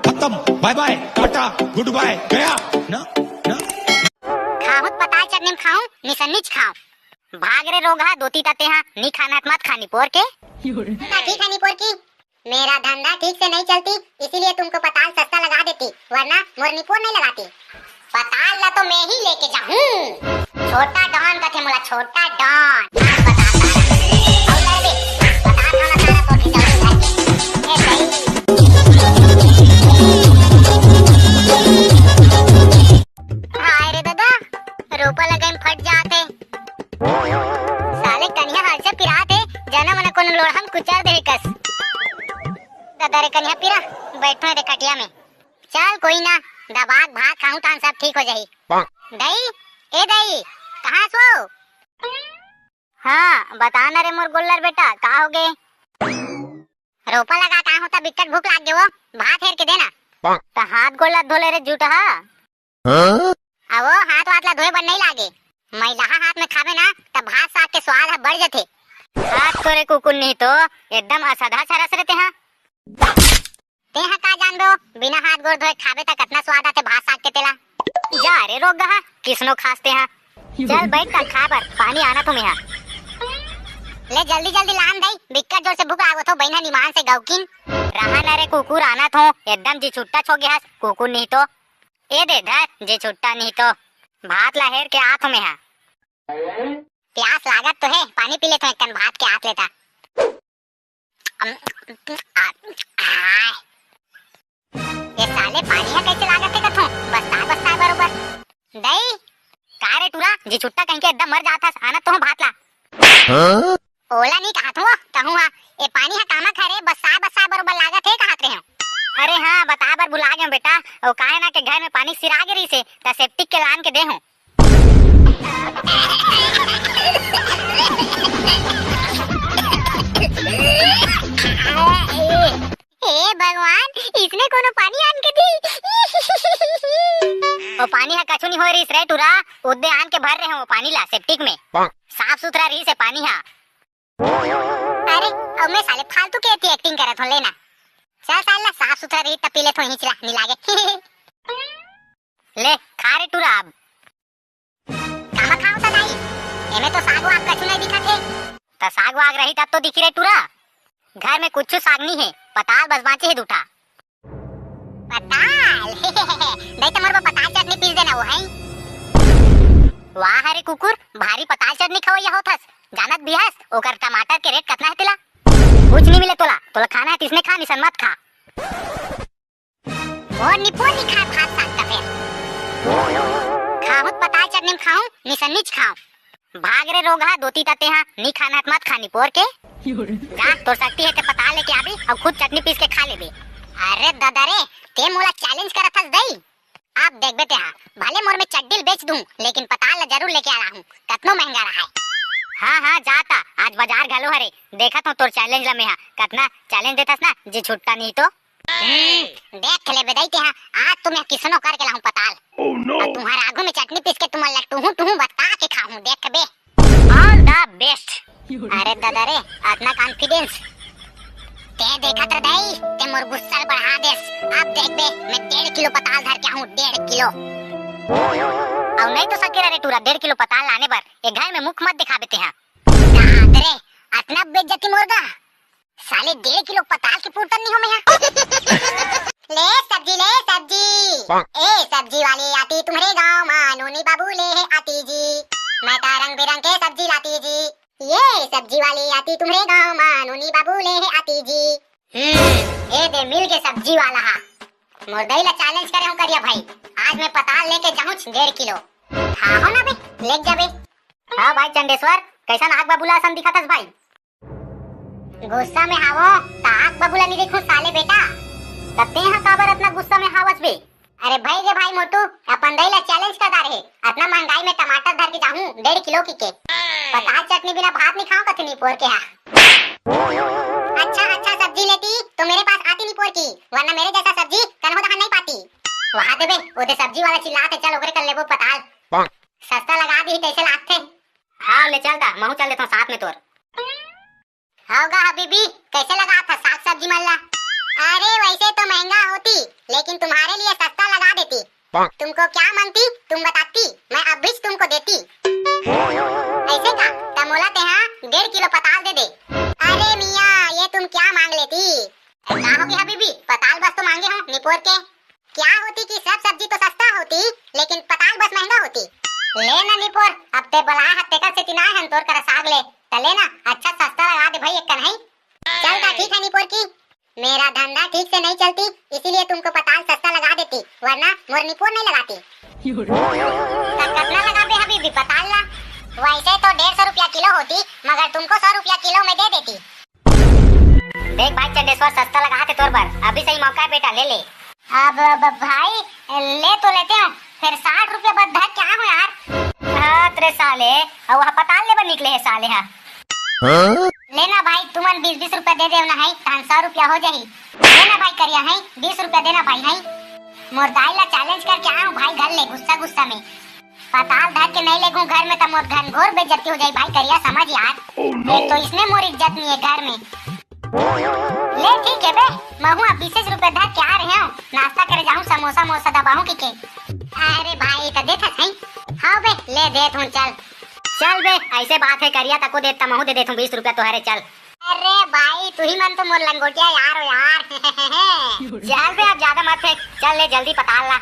Speaker 4: खत्म, bye bye tata goodbye गया ना।
Speaker 2: खाहुत पताल चटनी खाऊं निसन्नीच खाऊं। भाग रे रोगा दोती ताते हां नी खाना मत खानी पोर के। ठीक है नी पोर की, मेरा धंधा ठीक से नहीं चलती इसीलिए तुमको पताल सस्ता लगा देती, वरना मोर निपोर नहीं लगाती। पताल ला तो मैं ही लेके जाऊं। छोटा डॉन कथे मोला, छोटा डॉन। हाय रे दादा रोपा लगाई फट जाते। साले कन्या हाल से पिराते जना मन कोन लोढ़म कुचार दे कस। दादा रे कन्या पिरा बैठो रे कटिया में। चल कोई ना दबाग भात खाऊं तान सब ठीक हो जाई। दई ए दई कहां सो? हाँ बता ना रे मोर गोल्लर बेटा का हो गए? रोपा लगा का होता बिकट भूख लाग गयो, भात हेर के देना। तो हाथ गोल्लर धोले रे जूठा। अब हाथ वाथ ला धोए बर नहीं लागे। मैलाहा हाथ में खावे ना तब भात साग के स्वाद है बढ़ जाते। हाथ तोरे कुकुर नहीं तो एकदम असधा सरस रहते हैं। तेहा का जान दो बिना हाथ गोड़ धोए खावे त कितना स्वाद आते भात साग के तेला। जा रे रोग गहा किसनो खासते हैं। चल बैठ कर खा बर पानी आना तुम यहाँ। ले जल्दी लान दई बिक्कट जोर से भूख लागो तो बहना निमान से गौकिन। रहा ना रे कुकुर आना तो एकदम जी छुट्टा छो गया कुकुर नहीं तो ए दे धर जे छुट्टा नहीं तो भात लहेर के आथ में है। प्यास लागत तो है पानी पी लेते हैं कन भात के आथ लेता। ये साले पानी है कैसे लागत है कथों बस्ता बरोबर। दई का रे टूरा जी छुट्टा कहीं के एकदम मर जाता आना तो भात ला। ओला नहीं कहा तू कहूँ ये पानी है कामा खरे बस्ता बरोबर लागत है कहत रहे हो। अरे हाँ बता बर बुला गए बेटा और काहे ना के घर में पानी सिरा गिरी से त सेप्टिक के लान के दे हूं। हे भगवान इसने कोनो पानी आन के दी। वो पानी है कछु नहीं हो रही रे टूरा उद्दे आन के भर रहे हो पानी ला सेप्टिक में साफ सुथरा रही से पानी है। अरे अब मैं साले फालतू के एक्टिंग करत हो लेना। चल साला साफ सुथरा रही तब पीले थोड़ी हिचला नहीं लागे।
Speaker 1: ले खा रे टूरा अब।
Speaker 2: कहाँ खाऊं ता नहीं, एमे तो साग वाग कछु नहीं दिखा थे।
Speaker 1: तो साग वाग रही तब तो दिखी रे टूरा। घर में कुछ साग नहीं है, पताल बस बाँचे है दूठा।
Speaker 2: पताल नहीं तो मोर पताल चटनी पीस देना वो है।
Speaker 1: वाह हरे कुकुर, भारी पताल चटनी खवैया होथस। जानत भी हस ओकर टमाटर के रेट कितना है तिला? कुछ नहीं मिले तोला, तोला खाना है तिसने खा, निसन मत खा।
Speaker 2: और निपुण नहीं खा भात साग का फिर।
Speaker 1: खाऊं पताल चटनी खाऊं, निसन नीच खाऊं। भाग रे रोगा दोती तते हाँ, नहीं खाना है मत खानी पोर के। जा तोर सकती है ते पताल लेके आबी और खुद चटनी पीस के खा लेबे।
Speaker 2: अरे दादा रे, ते मोला चैलेंज करत हस दई। आप देख बेटे हाँ, भले मोर में चड्डील बेच दूं, लेकिन पताल ला जरूर लेके आ रहा हूँ, कितना महंगा रहा है।
Speaker 1: हाँ हाँ जाता, आज बाजार घलो हरे, देखा तो तोर चैलेंज ला में हाँ, कितना चैलेंज देतास ना, जे छुट्टा नहीं तो।
Speaker 2: देख ले बेदाई ते हाँ, आज तो मैं किसनो करके लाऊं पताल। और तुम्हारे आगू में चटनी पीस के तुम्हारे लट्टू टूहू बता के खाऊं, देख बे।
Speaker 1: All the best.
Speaker 2: अरे दादा रे, इतना कॉन्फिडेंस ते देखा तो दई, ते मोर गुस्सा बढ़ा देस। अब देख बे, मैं 1.5 किलो पताल धर के आऊं, 1.5 किलो।
Speaker 1: और नहीं तो सकेरा रे टूरा, 1.5 किलो पताल लाने पर एक घर में मुख मत दिखा देते हैं।
Speaker 2: दाद रे, इतना बेइज्जती मुर्गा, साले 1.5 किलो पताल की पूर्तन नहीं हो मैं यहाँ। ले सब्जी ले सब्जी, ए सब्जी वाली आती तुम्हारे गाँव माँ, नोनी बाबू ले है आती जी, मैं तो रंग बिरंग के सब्जी लाती जी। ये सब्जी वाली आती तुम्हारे गाँव माँ, नोनी बाबू ले है आती जी।
Speaker 1: ये दे मिल के सब्जी वाला हा।
Speaker 2: मुर्दई ला चैलेंज करे हूँ करिया भाई, आज मैं पताल लेके जाऊँ 1.5 किलो। हाँ हो ना बे, ले जाबे।
Speaker 1: हाँ भाई चंडेश्वर, कैसा नाग बाबूला सन दिखा था भाई?
Speaker 2: गुस्सा में हावो, ताक बबुला नहीं देखूं साले बेटा।
Speaker 1: तत्ते यहाँ काबर इतना गुस्सा में हावस बे?
Speaker 2: अरे भाई रे भाई मोटू, अपन दई ला चैलेंज कर रहे, इतना महंगाई में टमाटर धर के जाऊं 1.5 किलो की के। पताल चटनी बिना भात नहीं खाऊं कतनी पोर के हाँ। अच्छा अच्छा सब्जी लेती तो मेरे पास आती नहीं पोर की, वरना मेरे जैसा सब्जी कन्हो दहन नहीं पाती। वहाँ दे बे, ओदे सब्जी वाला चिल्लाते चल ओकरे कर लेबो पताल। सस्ता लगा दी तैसे लागथे।
Speaker 1: हाँ ले चलता, महू चल देता साथ में तोर।
Speaker 2: होगा हबीबी, कैसे लगा था साग सब्जी मल्ला? अरे वैसे तो महंगा होती, लेकिन तुम्हारे लिए सस्ता लगा देती। तुमको क्या मांगती तुम बताती, मैं अब भी तुमको देती। ऐसे का तमोला ते हाँ 1.5 किलो पताल दे दे। अरे मियाँ, ये तुम क्या मांग लेती? क्या होगी हबीबी, पताल बस तो मांगे हो निपोर के। क्या होती कि सब सब्जी तो सस्ता होती, लेकिन पताल बस महंगा होती। ले ना निपोर, अब ते बलाए हत्ते का से तिनाए हन तोर कर साग ले, चले ना, अच्छा सस्ता लगा दे भाई एक कन्हई। चलता ठीक है निपोर की, मेरा धंधा ठीक से नहीं चलती, इसीलिए तुमको पताल सस्ता लगा देती, वरना मोर निपोर नहीं लगाती। कितना लगा बे हबीबी पताल ला? वैसे तो 150 रुपया किलो होती, मगर तुमको 100 रुपया किलो में दे देती।
Speaker 1: देख भाई चंडेश्वर, सस्ता लगा थे तोर पर, अभी सही मौका है बेटा, ले ले।
Speaker 2: अब भाई ले तो लेते हैं, फिर 60 रुपया बद धर क्या हो यार।
Speaker 1: हाँ तेरे साले, और वहाँ पताल ले निकले है साले हाँ।
Speaker 2: लेना भाई, तुमन 20-20 रुपया दे देना है, 100 रुपया हो जाही। लेना भाई करिया है, 20 रुपया देना भाई है। मुर्दाई ला चैलेंज करके आया हूँ भाई घर ले, गुस्सा गुस्सा में। पताल धर के नहीं ले गूं घर में तो मोर घनघोर बेइज्जती हो जाई भाई, करिया समझ यार। एक तो इसमें मोर इज्जत नहीं है घर में। ले ठीक है बे, महू 20 रुपया धर के आ रहे हो, नाश्ता करे जाऊँ, समोसा मोसा दबाऊँ की के। अरे भाई तो देता सही। हाँ बे ले दे तू, चल
Speaker 1: चल बे, ऐसे बात है करिया तको देता, महू दे देता 20 रुपया तुम्हारे, चल।
Speaker 2: अरे भाई तू ही मन तो मोर लंगोटिया यार हो यार।
Speaker 1: चल बे अब ज्यादा मत फेंक, चल ले जल्दी पताल ला।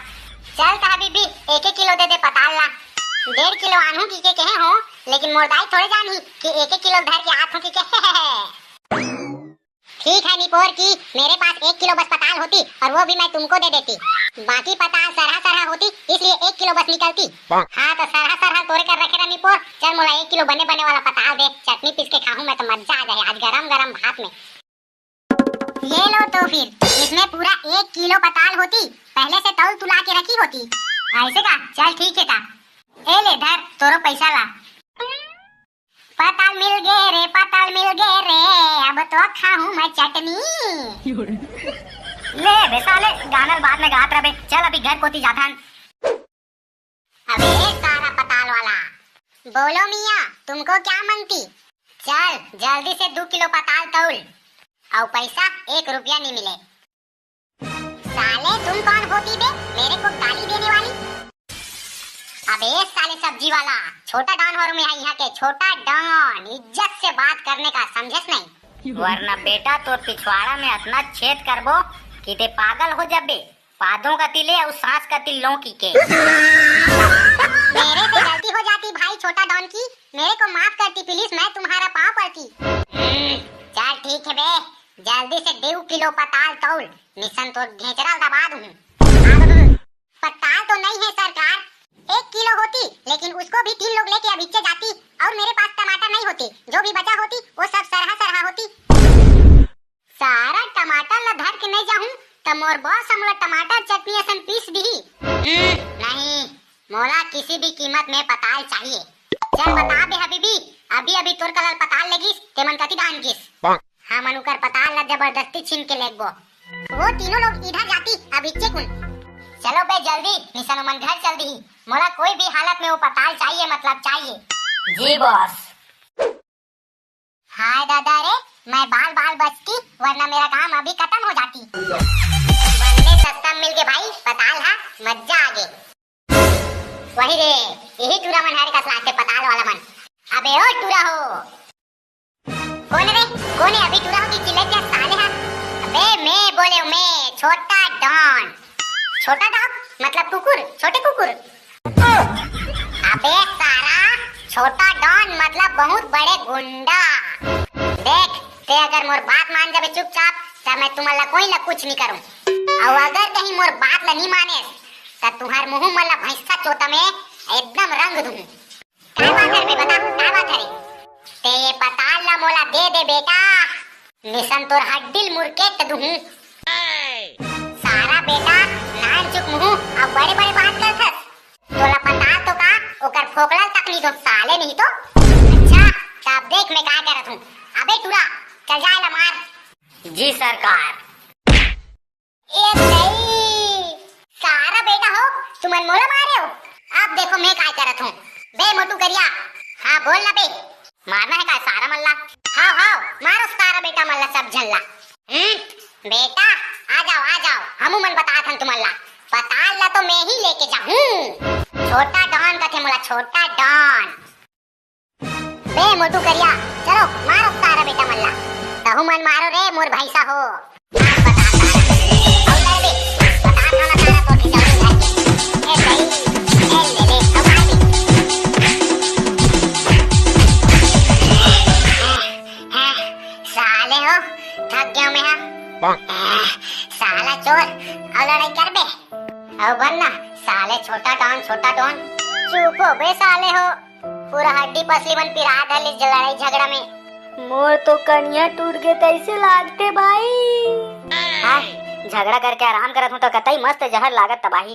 Speaker 2: चल ता हबीबी 1-1 किलो दे दे पताल ला। 1.5 किलो आनू की के कहे हो, लेकिन मुर्दाई थोड़े जानी कि 1-1 किलो धर के आठ हो की के। ठीक है निपोर की, मेरे पास 1 किलो बस पताल होती और वो भी मैं तुमको दे देती। बाकी पताल सरहा होती, इसलिए 1 किलो बस निकलती। हाँ तो सरहा तोड़े कर रखे ना निपोर, चल मोला 1 किलो बने बने वाला पताल दे, चटनी पीस के खाऊं मैं तो मजा आ जाए आज गरम गरम भात में। ये लो तो फिर, इसमें पूरा 1 किलो पताल होती, पहले से तौल तुला के रखी होती। ऐसे का, चल ठीक है ता, ए ले धर तोरो पैसा ला। पताल मिल गए रे, पताल मिल गए रे, अब तो खाऊं मैं चटनी।
Speaker 1: ले बे साले, गाना बाद में गात रहे, चल अभी घर कोती जाता हन।
Speaker 2: अबे सारा पताल वाला, बोलो मियाँ तुमको क्या मांगती? चल जल्दी से 2 किलो पताल तौल, और पैसा 1 रुपया नहीं मिले। साले तुम कौन होती बे मेरे को गाली देने वाली? अबे साले सब्जी वाला, छोटा डॉन हो मैं यहाँ के, छोटा डॉन, इज्जत से बात करने का, समझस नहीं?
Speaker 1: वरना बेटा तो पिछवाड़ा में इतना छेद करबो कि ते पागल हो जाबे। पादों का तिले और सांस का तिल लौकी के।
Speaker 2: मेरे से गलती हो जाती भाई छोटा डॉन की, मेरे को माफ करती प्लीज, मैं तुम्हारा पाँव पड़ती।
Speaker 1: चल ठीक है बे, जल्दी से 2 किलो पताल तौल, मिशन तो घेचरा दबा दूं।
Speaker 2: पताल तो नहीं है सरकार, 1 किलो होती, लेकिन उसको भी 3 लोग लेके अब इच्चे जाती, और मेरे पास टमाटर नहीं होते, जो भी बचा होती वो सब सरहा सरहा होती।
Speaker 1: सारा टमाटर ला धर के नहीं जाऊं त मोर बॉस हमला टमाटर चटनी असन पीस दी। नहीं, मोला किसी भी कीमत में पताल चाहिए। चल बता बे हबीबी, अभी अभी तोर कलर पताल लगिस ते मन कति दान गिस। हम अनुकर पताल ला जबरदस्ती छीन के लेगबो।
Speaker 2: वो तीनों लोग इधर जाती अब इच्चे कुन।
Speaker 1: चलो बे जल्दी, निशानो मन घर चल दी। मोला कोई भी हालत में वो पताल चाहिए, मतलब चाहिए। जी बॉस।
Speaker 2: हाय दादा रे, मैं बाल बाल बचती, वरना मेरा काम अभी खत्म हो जाती। बनने सस्ता मिल के भाई पताल, हा मजा आ गए।
Speaker 1: वही रे, यही टूरा मन हरे का लाते पताल वाला मन। अबे ओ टूरा हो,
Speaker 2: कौन रे? कौन है अभी टूरा हो की चिल्ले क्या साले? हा
Speaker 1: अबे मैं बोले, मैं छोटा डॉन।
Speaker 2: छोटा डॉग मतलब कुकुर, छोटे कुकुर।
Speaker 1: अबे सारा, छोटा डॉन मतलब बहुत बड़े गुंडा। देख, ते अगर मोर बात मान जाबे चुपचाप त मैं तुम्हारा कोई ला कुछ नहीं करूं, और अगर कहीं मोर बात ला नहीं माने त तुम्हार मुंह मला भैंसा चोता में एकदम रंग दूं।
Speaker 2: क्या बात है बे, बता क्या बात है?
Speaker 1: ते ये पताल ला मोला दे दे बेटा, निशन तोर हड्डिल मुरके दूं।
Speaker 2: सारा बेटा नान चुक मुंह अब बड़े बड़े बात करथस। तोला पता तो का ओकर फोकला तक नहीं तो साले नहीं तो।
Speaker 1: अच्छा तब देख मैं क्या करत हूं। अबे टूरा चल जाए ला मार। जी सरकार।
Speaker 2: ए नहीं, सारा बेटा हो तुम मोला मारे हो। अब देखो मैं क्या करत हूं। बे मोटू करिया,
Speaker 1: हाँ बोल ना बे, मारना है का सारा मल्ला?
Speaker 2: हां हां मारो सारा बेटा मल्ला सब झल्ला।
Speaker 1: बेटा आ जाओ, हमू मन बता थन तुम्हारा पताल ला तो मैं ही लेके जाऊं। छोटा डॉन का थे मोला, छोटा डॉन।
Speaker 2: बे मोटू करिया, चलो मारो सारा बेटा मल्ला।
Speaker 1: तहु मन मारो रे मोर भैसा हो। साले हो थक गया मैं। साला चोर और लड़ाई कर बे और बनना साले छोटा डॉन, छोटा डॉन। चुप हो बे साले हो, पूरा हड्डी पसली बन पिरा धली लड़ाई झगड़ा में।
Speaker 3: मोर तो कनिया टूट गए तैसे लागते भाई।
Speaker 1: हाँ, झगड़ा करके आराम करत हूँ तो कतई मस्त जहर लागत तबाही।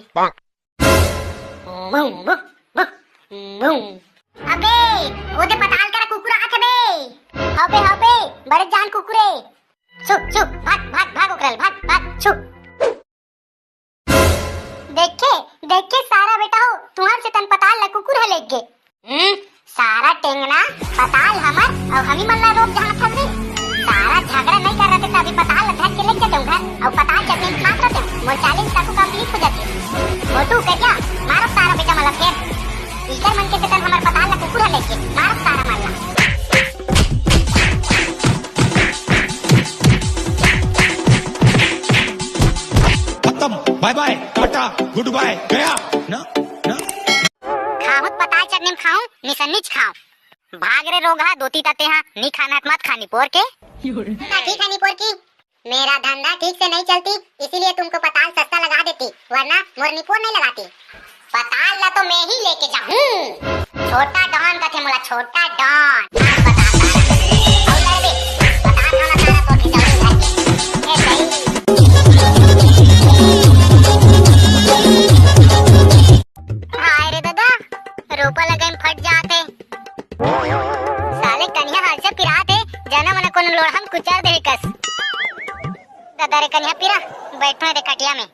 Speaker 2: अबे वो दे पताल कर कुकुर आथे बे। हबे बड़े जान कुकुरे।
Speaker 1: चुप चुप, भाग उकरल, भाग चुप।
Speaker 2: देखे सारा बेटा हो तुम्हार से तन पताल ला कुकुर है लेके।
Speaker 1: सारा टेंगना पताल हमर और हमी मल्ला रोक जहाँ थक रे। सारा झगड़ा नहीं कर रहे थे तभी पताल धर के ले जाते हूँ घर और पताल चटनी में खा करते हूँ। मोर चैलेंज तक कंप्लीट हो जाती है। मोटू करिया मारो सारा बेटा मला फिर। इकर मन के तन हमर पताल ला कुकुर है लेके मारो सारा मल्ला।
Speaker 4: खत्म, bye bye, tata, goodbye, गया ना ना।
Speaker 1: खाऊं पताल चटनी में खाऊं, निसन्नीच खाऊं। भाग रे रोगा दोती ताते हाँ, नी खाना मत खानी पोर के।
Speaker 2: ठीक है निपोर की, मेरा धंधा ठीक से नहीं चलती, इसीलिए तुमको पताल सस्ता लगा देती, वरना मोर निपोर नहीं लगाती।
Speaker 1: पताल ला तो मैं ही लेके जाऊं। छोटा डॉन का थे मोला, छोटा डॉन। हाय रे दादा, रोपा लगाई फट जाते। साले कन्या हाल से पिराते, जना मना कोनो लोढ़म कुचर दे कस। दादा रे कन्या पिरा, बैठो रे कटिया में।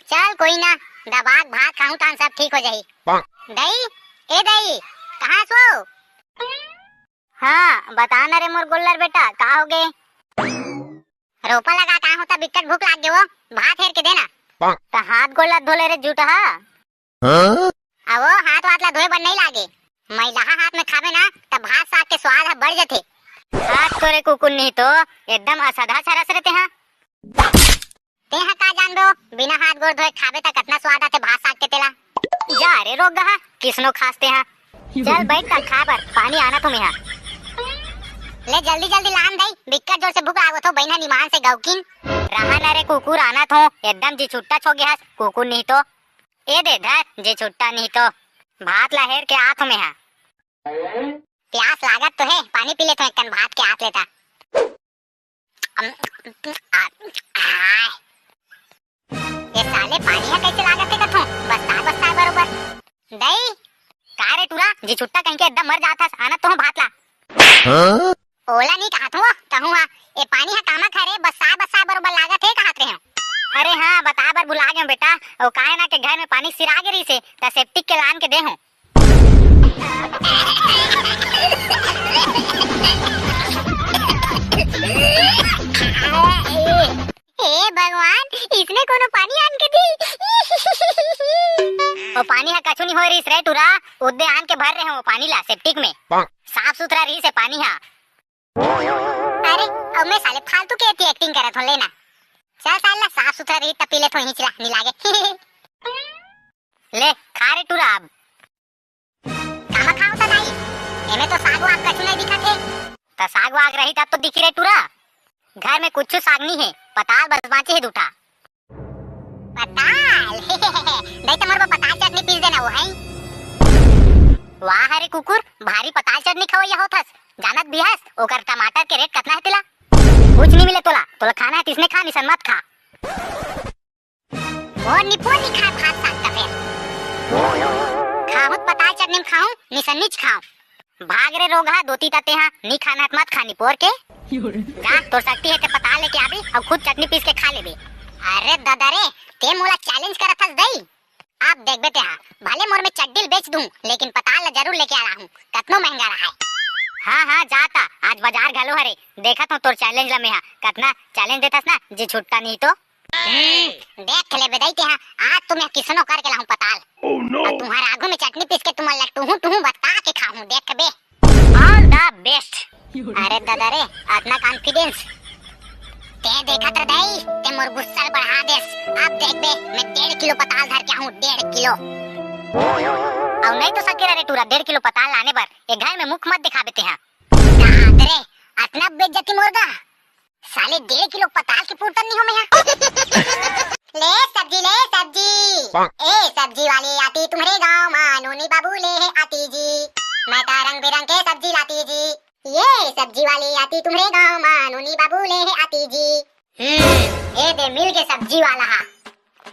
Speaker 1: चल कोई ना, दबाग भात खाऊं तान सब ठीक हो जाही। दई, ए दई, कहाँ सो? हाँ बता ना रे मोर गोल्लर बेटा, का हो गए? रोपा लगा कहाँ होता, बिकट भूख लाग गए वो, भात हेर के देना। तो हाथ गोला धोले रे जूठा। अब हाथ वाथ ला धोए बर नहीं लागे, मैलाहा हाथ में खावे ना तब भात साग के स्वाद ह बढ़ जाते। हाथ तोरे कुकुर नहीं तो एकदम असधा सरस रहते हैं। ते हा का जान दो बिना हाथ गोड़ धोए खावे ता कितना स्वाद आते भात साग के तेला। जा रे रोग गहा किसनो खासते हैं। चल बैठ ता खा बर पानी आना तुम यहाँ। ले जल्दी जल्दी लान दई बिक्कट जोर से भूख लागो तो बहना निमान से गौकिन। रहा न रे कुकुर आना तो एकदम जी छुट्टा छो गया कुकुर नहीं तो ए दे धर जी छुट्टा नहीं तो भात लहेर के आथ में है। प्यास लागत तो है पानी पी ले तो एक कन भात के आथ लेता। ये साले पानी है कैसे लागत है कथों बस्ता बरोबर दई का रे टूरा जी छुट्टा कहीं के एकदम मर जाता आना तो भात ला। ओला नहीं कहा तू कहूँ ये पानी है कामा खरे बस्ता बरोबर लागत है कहत रहे हो। अरे हाँ बता बर भुला गए बेटा वो काहे ना के घर में पानी सिरा गिरी से त सेप्टिक के लान के दे हूं। हे भगवान इसने कोनो पानी आन के दी। वो पानी है कछु नहीं हो रही रे टूरा उद्दे आन के भर रहे हो पानी ला सेप्टिक में साफ सुथरा रही से पानी है। अरे अब मैं साले फालतू के एक्टिंग करत हो लेना। चल साला साफ सुथरा रही तब पी ले थोड़ी हिचला नहीं लागे। ले खा रे टूरा अब कामा खाओ ता नहीं एमे तो साग वाग कछु नहीं दिखत है। ता साग वाग रही तब तो दिखी रे टूरा घर में कुछ साग नहीं है पताल बस बाचे है दूठा। पताल नहीं तो मरबा पताल चटनी पीस देना वो है। वाह हरे कुकुर भारी पताल चटनी खाओ या होथस जानत भी हस ओकर टमाटर के रेट कितना है तेला कुछ नहीं मिले तोला खाना है किसने खा निसन मत खा। और निपोर नहीं खा भात साग का फिर खाऊं पताल चटनी में खाऊं निसन नीच खाऊं भाग रे रोगा दोती ताते हां नहीं खाना मत खा निपोर के जा तो सकती है ते पताल लेके आबे और खुद चटनी पीस के खा लेबे। अरे दादा रे ते मोला चैलेंज करत हस दई आप देख बेटे हां भले मोर में चड्डील बेच दूं लेकिन पताल जरूर लेके आ रहा हूं कितना महंगा रहा है। हाँ जाता आज बाजार घलो हरे देखा तो तोर चैलेंज ला में हा कितना चैलेंज देतास ना जी छुट्टा नहीं तो देख ले बेदाई ते आज तो मैं किसनो करके लाऊं पताल और तुम्हारे आगू में चटनी पीस के तुम लट्टू हूं बता के खाऊं देख बे ऑल द बेस्ट। अरे दादा रे इतना कॉन्फिडेंस ते देखा तो दई ते मोर गुस्सा बढ़ा देस। अब देख बे मैं 1.5 किलो पताल धर के आऊं 1.5 किलो और नहीं तो सके रे टूरा 1.5 किलो पताल लाने पर एक घर में मुख मत दिखा देते हैं। रे इतना बेइज्जती मुर्गा साले 1.5 किलो पताल की पूर्तन नहीं हो मैं ले सब्जी ए सब्जी वाली आती तुम्हारे गांव मानूनी बाबू ले है आती जी मैं तो रंग बिरंग के सब्जी लाती जी ये सब्जी वाली आती तुम्हारे गांव मानूनी बाबू ले है आती जी। ए दे मिल के सब्जी वाला हा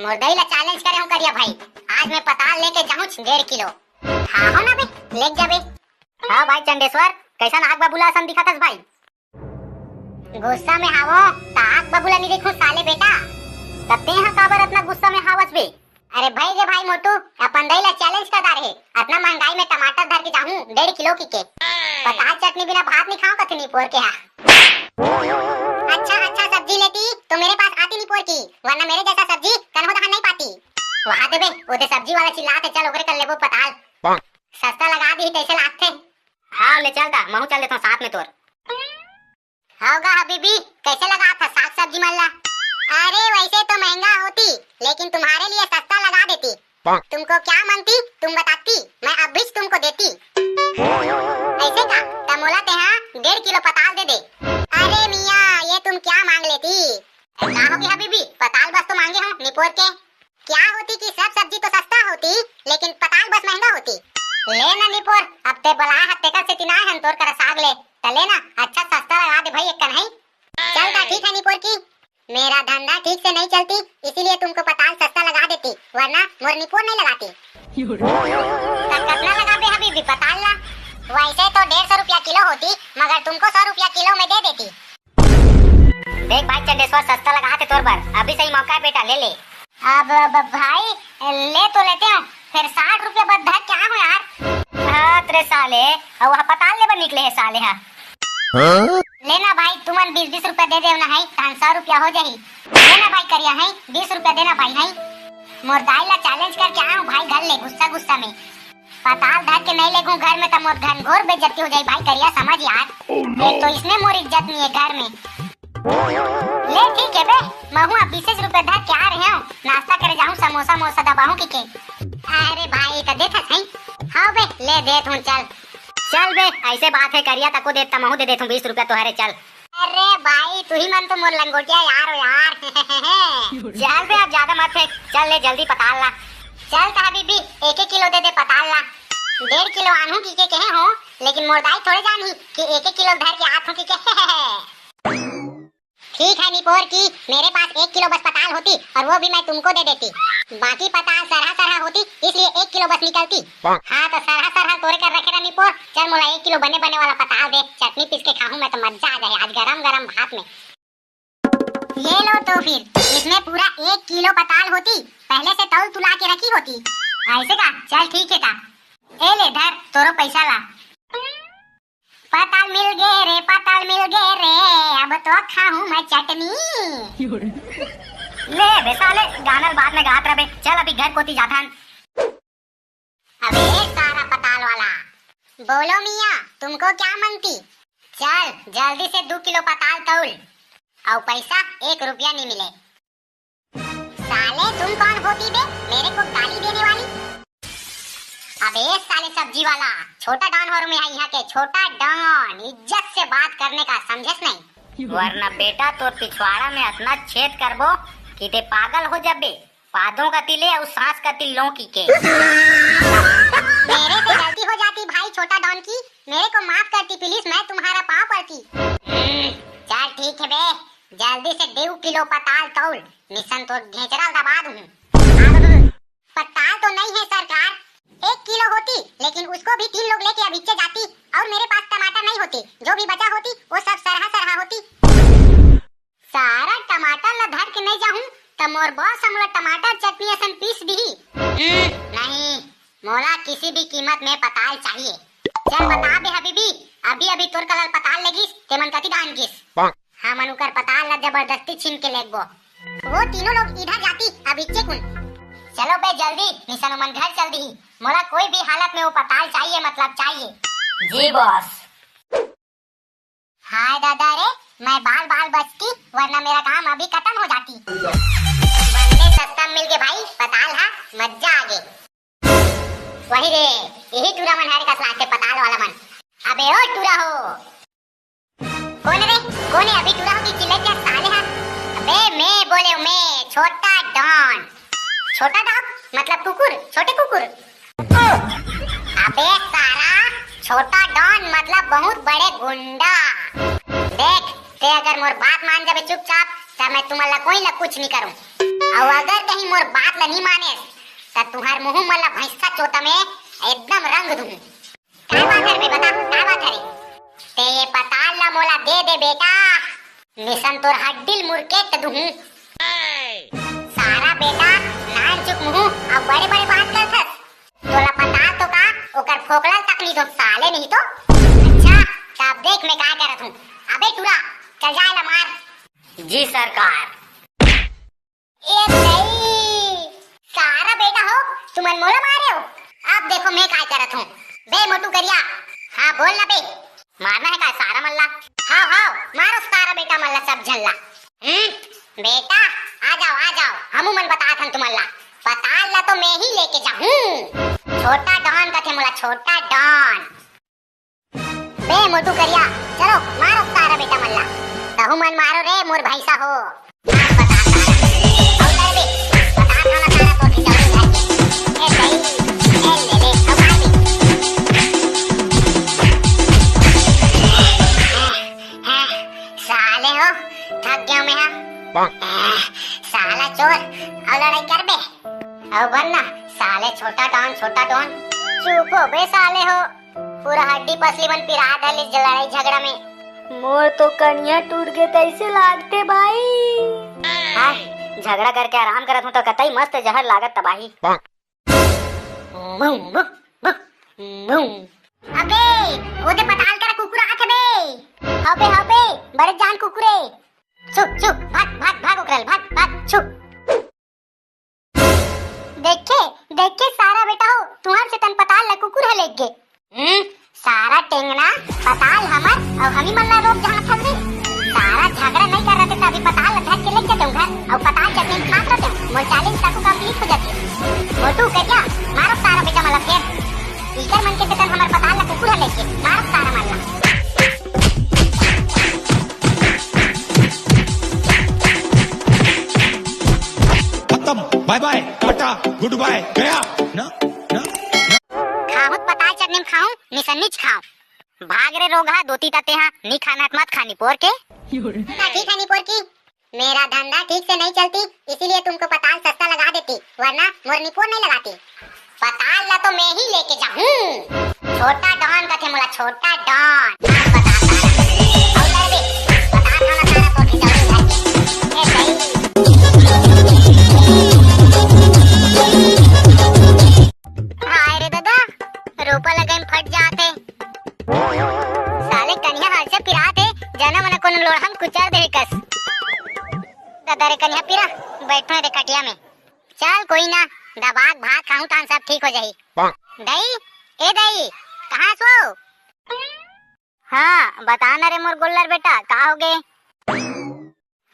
Speaker 1: मुर्दई ला चैलेंज करे हूं करिया भाई आज मैं पताल लेके जाऊं 1.5 किलो। हाँ हो ना बे ले जाबे। हाँ भाई चंडेश्वर कैसा नाग बाबूला सन दिखातस भाई गुस्सा में हावो ताक बाबूला नहीं देखो साले बेटा तते हां काबर अपना गुस्सा में हावस बे। अरे भाई रे भाई मोटू अपन दईला चैलेंज करदा रहे इतना महंगाई में टमाटर धर के जाऊं 1.5 किलो की के पताल चटनी बिना भात नहीं खाऊं कथनी पोर के हां। अच्छा सब्जी लेती तो मेरे पास आती नहीं पोर की वरना मेरे जैसा सब्जी कन्हो दहन नहीं पाती। वहां दे बे ओदे सब्जी वाला चिल्लाते चल ओकरे कर लेबो पताल सस्ता लगा दी तैसे लागथे। हां ले चलता महू चल देता साथ में तोर। होगा हबीबी कैसे लगा था साग सब्जी मल्ला। अरे वैसे तो महंगा होती लेकिन तुम्हारे लिए सस्ता लगा देती। तुमको क्या मांगती तुम बताती मैं अब भी तुमको देती। ऐसे का तमोला ते हां 1.5 किलो पताल दे दे। अरे मियां ये तुम क्या मांग लेती ना होगी हबीबी पताल बस तो मांगे हो निपोर के क्या होती कि सब सब्जी तो सस्ता होती लेकिन पताल बस महंगा होती। ले ना निपोर अब ते बला हत्ते का से तिना हम तोर कर साग ले तले ना अच्छा सस्ता लगा दे भाई एक कन्हई। चलता ठीक है निपोर की मेरा धंधा ठीक से नहीं चलती इसीलिए तुमको पताल सस्ता लगा देती वरना मोर निपोर नहीं लगाती। कितना लगा बे हबीबी पताल ला वैसे तो 150 रुपया किलो होती मगर तुमको 100 रुपया किलो में दे देती। देख भाई चंडेश्वर सस्ता लगाते तोर पर अभी सही मौका है बेटा ले ले। अब भाई ले तो लेते हैं फिर 60 रुपया बस धर क्या हो यार। हाँ तेरे साले अब वहाँ पताल ले निकले है साले। हाँ लेना भाई, तुमन 20-20 रुपया दे देना है, 500 रुपया हो जाही। लेना भाई करिया है, 20 रुपया देना भाई है। मोर दाई ला चैलेंज करके आऊं भाई घर ले, गुस्सा में पताल धर के नहीं लेगू घर में तो मोर घनघोर बेइज्जती हो जाई भाई करिया, समझ यार। एक तो इसने मोर इज्जत नहीं है घर में। ले ठीक है बे, महुआ 20 रुपया धर के आ रहे हूं, नाश्ता करे जाऊं, समोसा मोसा दबाऊं के। अरे भाई तो देता सही। हां बे ले दे तू, चल बे, ऐसे बात है करिया तको देता महू दे देता 20 रुपया तोहरे, चल। अरे भाई तू ही मन तो मोर लंगोटिया यार हो यार। चल बे अब ज्यादा मत फेंक, चल ले जल्दी पताल ला। चल ता हबीबी 1-1 किलो दे दे पताल ला। 1.5 किलो आनू की के कहे हो, लेकिन मोर दाई थोड़े जानी कि 1-1 किलो धर के आथों की के। ठीक है निपोर की, मेरे पास 1 किलो बस पताल होती और वो भी मैं तुमको दे देती। बाकी पताल सरहा होती इसलिए 1 किलो बस निकलती। हाँ तो सरहा तोरे कर रखे ना निपोर। चल मोला 1 किलो बने वाला पताल दे, चटनी पीस के खाऊं मैं तो मजा आ जाए आज गरम भात में। ये लो तो फिर, इसमें पूरा 1 किलो पताल होती, पहले से तौल तुला के रखी होती। ऐसे का, चल ठीक है ता। ए ले धर तोरो पैसा ला। पताल मिल गए रे, अब तो खाऊं मैं चटनी। ले बे साले, गानल बाद में गात रहे, चल अभी घर कोती जाथन। अबे सारा पताल वाला, बोलो मियाँ तुमको क्या मांगती? चल जल्दी से 2 किलो पताल तौल, और पैसा 1 रुपया नहीं मिले। साले तुम कौन होती बे, मेरे को गाली देने वाली? अबे साले सब्जी वाला, छोटा डॉन हो में यहाँ के, छोटा डॉन, इज्जत से बात करने का, समझस नहीं? वरना बेटा तो पिछवाड़ा में इतना छेद करबो कि ते पागल हो जाबे, पादों का तिले और सांस का तिल लौकी के। मेरे से गलती हो जाती भाई छोटा डॉन की, मेरे को माफ करती प्लीज, मैं तुम्हारा पाँव पड़ती। चल ठीक है बे, जल्दी से 2 किलो पताल तौल, निशन तो घेचरा दबा दूं। पताल तो नहीं है सरकार, 1 किलो होती, लेकिन उसको भी 3 लोग लेके अभिच्चे जाती, और मेरे पास टमाटर नहीं होते, जो भी बचा होती वो सब सरहा होती। सारा टमाटर ला धर के नहीं जाऊं तो मोर बॉस हमला टमाटर चटनी असन पीस दी। नहीं, मोला किसी भी कीमत में पताल चाहिए। चल बता बे हबीबी, अभी तोर कलर पताल लेगिस ते मन कति दान किस? हाँ मनुकर पताल ला जबरदस्ती छीन के लेगबो। वो तीनों लोग इधर जाती अभिच्चे कुन। चलो बे जल्दी, निशन मन घर चल दी, मोला कोई भी हालत में वो पताल चाहिए, मतलब चाहिए। जी बॉस। हाय दादा रे, मैं बाल बचती, वरना मेरा काम अभी खत्म हो जाती। बंदे सस्ता मिल गए भाई पताल, हा मजा आ गई। वही रे, यही टूरा मन हरे का लाते पताल वाला मन। अबे ओ टूरा हो, कौन रे, कौन है अभी टूरा हो की चिल्ले क्या साले हा? अबे मैं बोले, मैं छोटा डॉन। छोटा डॉग मतलब कुकुर, छोटे कुकुर। अबे सारा, छोटा डॉन मतलब बहुत बड़े गुंडा। देख ते अगर मोर बात मान जाबे चुपचाप, तब मैं तुम्हारा कोई ला कुछ नहीं करूं, और अगर कहीं मोर बात ला नहीं माने तब तुम्हार मुंह मला भैंसा चोता में एकदम रंग दूं। क्या बात है बे, बता क्या बात है? ते ये पताल ला मोला दे दे बेटा, निशन तोर हड्डिल मुरकेट दूं। सारा बेटा नान चुप मुंह अब बड़े बात करथस, तोला पताल तो का ओकर फोकला तक नहीं दो साले, नहीं तो। अच्छा तब देख मैं क्या करत हूं। अबे टूरा चल जाए ला मार। जी सरकार। ए नहीं, सारा बेटा हो तुमन मोला मारे हो, अब देखो मैं क्या करत हूं। बे मोटू करिया, हाँ बोल ना बे, मारना है का सारा मल्ला? हाँ मारो सारा बेटा मल्ला सब झल्ला। बेटा आ जाओ, हमू मन बतात हन तुम्हारा पताल ला तो मैं ही लेके जाऊं। छोटा डॉन का थे मोला, छोटा डॉन। बे मोटू करिया, चलो मारो सारा बेटा मल्ला, तहु मन मारो रे मोर भैसा हो। साले हो थक गया मैं, साला चोर और लड़ाई कर बे, और वरना साले छोटा डॉन चुप हो बे साले हो, पूरा हड्डी पसली मन पिरा डाली लड़ाई झगड़ा में।
Speaker 3: मोर तो कनिया टूट गए तैसे लागते भाई।
Speaker 1: हाँ झगड़ा करके आराम करत हूँ तो कतई मस्त जहर लागत तबाही। अबे ओदे पताल कर कुकुर आथे बे, हबे छु भाग भाग भाग उकरल भाग भाग छु। देखे सारा बेटा हो तुहार से तन पताल ला कुकुर है लेके सारा टेंगना पताल हमर और हमी मन ला रोक जहां फंस गई। सारा झगड़ा नहीं कर रहे थे अभी पताल ला धर के ले जाते घर और पताल चटनी खा रहे थे मोर चैलेंज तक कंप्लीट हो जाती। मोटू कटिया मारो सारा बेटा मला फिर इकर मन के तन हमर पताल ला कुकुर है लेके मारो सारा मारला।
Speaker 4: Bye bye tata goodbye गया ना ना
Speaker 1: खाहुत पताल चटनी में खाऊं निसन्नीच खाऊं भाग रे रोगा दोती ताते हां नी खाना मत खानी पोर के
Speaker 2: ठीक है निपोर की मेरा धंधा ठीक से नहीं चलती इसीलिए तुमको पताल सस्ता लगा देती वरना मोर निपोर नहीं लगाती।
Speaker 1: पताल ला तो मैं ही लेके जाऊं छोटा डॉन का थे मोला छोटा डॉन पताल सारा और दे पताल खाना सारा पोर के जाऊं घर के ए भाई हाय रे दादा रोपा लगाइन फट जाते साले कन्या हाल से पिराते जना मन कोन लोड़हम कुचार दे कस दादा रे कन्या पिरा बैठो रे कटिया में चल कोई ना दबाग भात खाऊं तान सब ठीक हो जाई। दई ए दई कहां सो हां बता ना रे मोर गोल्लर बेटा का हो गए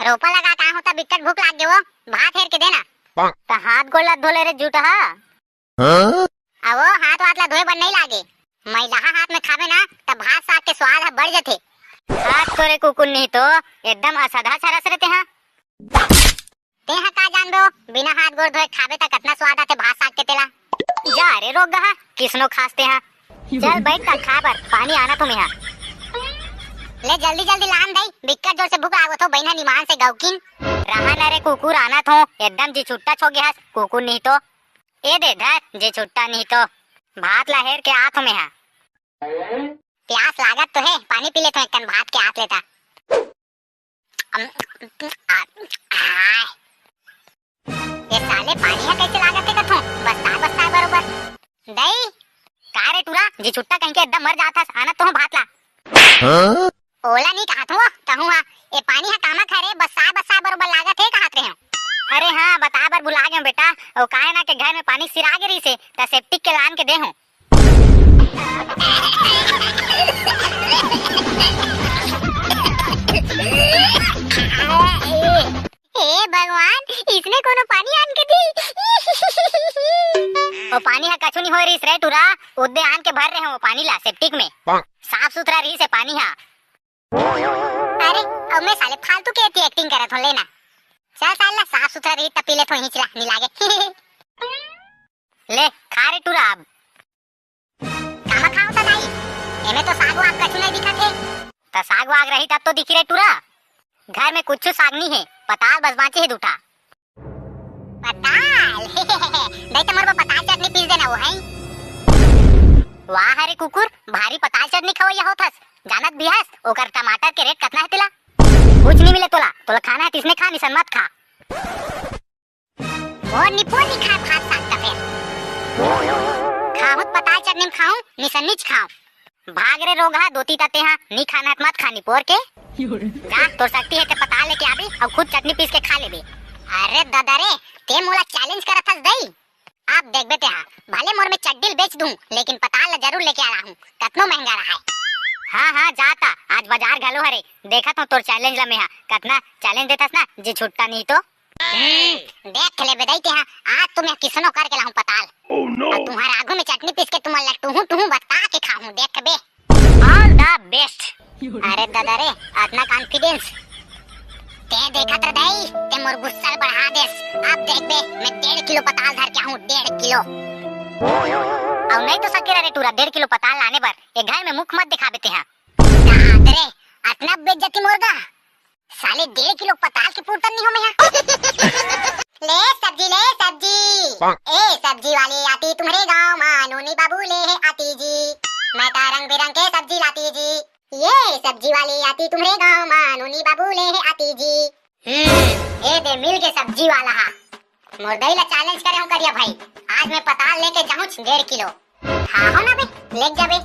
Speaker 1: रोपा लगा का होता बिकट भूख लाग गयो भात हेर के देना तो हाथ गोल्ला धोले रे जूटा अब हाथ वाथ ला धोए बर नहीं लागे मैला हाथ में खावे ना तब भात साग के स्वाद है बढ़ जाते। हाथ कोरे कुकुर नहीं तो एकदम असधा सरस रहते हैं ते हा का जानबो बिना हाथ गोड़ धोए खावे त कितना स्वाद आते भात साग के तेला जा रे रोग गहा किसनो खासते हैं चल बैठ ता खा बर पानी आना तुम्हें यहाँ ले जल्दी जल्दी लान दई बिकट जोर से भूख लागो तो बहना निमान से गौकिन रहा ना रे कुकुर आना थो एकदम जी छुट्टा छो गया कुकुर नहीं तो ए दे धर जे छुट्टा नहीं तो भात लहेर के आथ में है प्यास लागत तो है पानी पी लेते कन भात के आथ लेता ये साले पानी है कैसे लागत है कथो बस्ता बरोबर दई का रे टूरा जी छुट्टा कहीं के एकदम मर जाता आना तो भात ला ओला नहीं कहा थो कहूं हां ए पानी है कामा खरे बस्ता बरोबर लागत है कहत रहे हो। अरे हाँ बता बर बुला गए बेटा और काहे ना के घर में पानी सिरा गिरी से त सेप्टिक के लान के दे हूं हे भगवान इसने कोनो पानी आन के दी ओ पानी है कछु नहीं हो रही रे टूरा उद्दे आन के भर रहे हैं वो पानी ला सेप्टिक में साफ सुथरा रही से पानी है। अरे अब मैं साले फालतू के एक्टिंग करत हो लेना चल साला साफ सुथरा रही त पीले थो हिचला नहीं लागे ले खा रे टूरा अब कहां खाओ त नहीं एमे तो साग वाग कछु नहीं दिखत है त साग वाग रही तब तो दिखी रे टूरा घर में कुछ साग नहीं है पताल बस बांचे है दूठा पताल नहीं तो मोर पताल चटनी पीस देना वो है। वाह रे कुकुर भारी पताल चटनी खवैया होथस जानत बिहस ओकर टमाटर के रेट कितना है तेला कुछ नहीं मिले तोला खाना है तिसने खा निसन मत खा और निपोनी खा भात साग का फिर खाहुत पताल चटनी में खाऊं निसन्नीच खाऊं भाग रे रोगा दोती ताते हां नी खाना मत खानी पोर के जा तो सकती है ते पताल लेके आबी और खुद चटनी पीस के खा लेबी। अरे दादा रे ते मोला चैलेंज करत हस दई आप देख बेटे हां भले मोर में चड्डील बेच दूं लेकिन पताल ला जरूर लेके आ रहा हूं कितना महंगा रहा है। हाँ जाता आज बाजार घलो हरे देखा तो तोर चैलेंज ला में हां कितना चैलेंज देतास ना जी छुट्टा नहीं तो देख ले बेदाई हां आज तो मैं किसनो करके लाऊं पताल तुम्हारे आगू में चटनी पीस के तुम लट्टू बता के खाऊं देख बे ऑल द बेस्ट। अरे दादा रे इतना कॉन्फिडेंस ते देखा तो दई ते मोर गुस्सा बढ़ा देस अब देख बे मैं 1.5 किलो पताल धर के आऊं 1.5 किलो और नहीं तो सकेरा रे टूरा 1.5 किलो पताल लाने पर ये घर में मुख मत दिखा देते हैं रे इतना बेइज्जती मुर्गा साले 1.5 किलो पताल की पूर्तन नहीं हो मैं ले सब्जी ए सब्जी वाली आती तुम्हारे गांव मानूनी बाबू ले है आती जी मैं तो रंग बिरंग के सब्जी लाती जी ये सब्जी वाली आती तुम्हारे गांव मानूनी बाबू ले है आती जी ये दे मिल के सब्जी वाला हा मुर्दई ला चैलेंज करे हूं करिया भाई आज मैं पताल लेके जाऊं 1.5 किलो हाँ हो ना बे ले जाबे।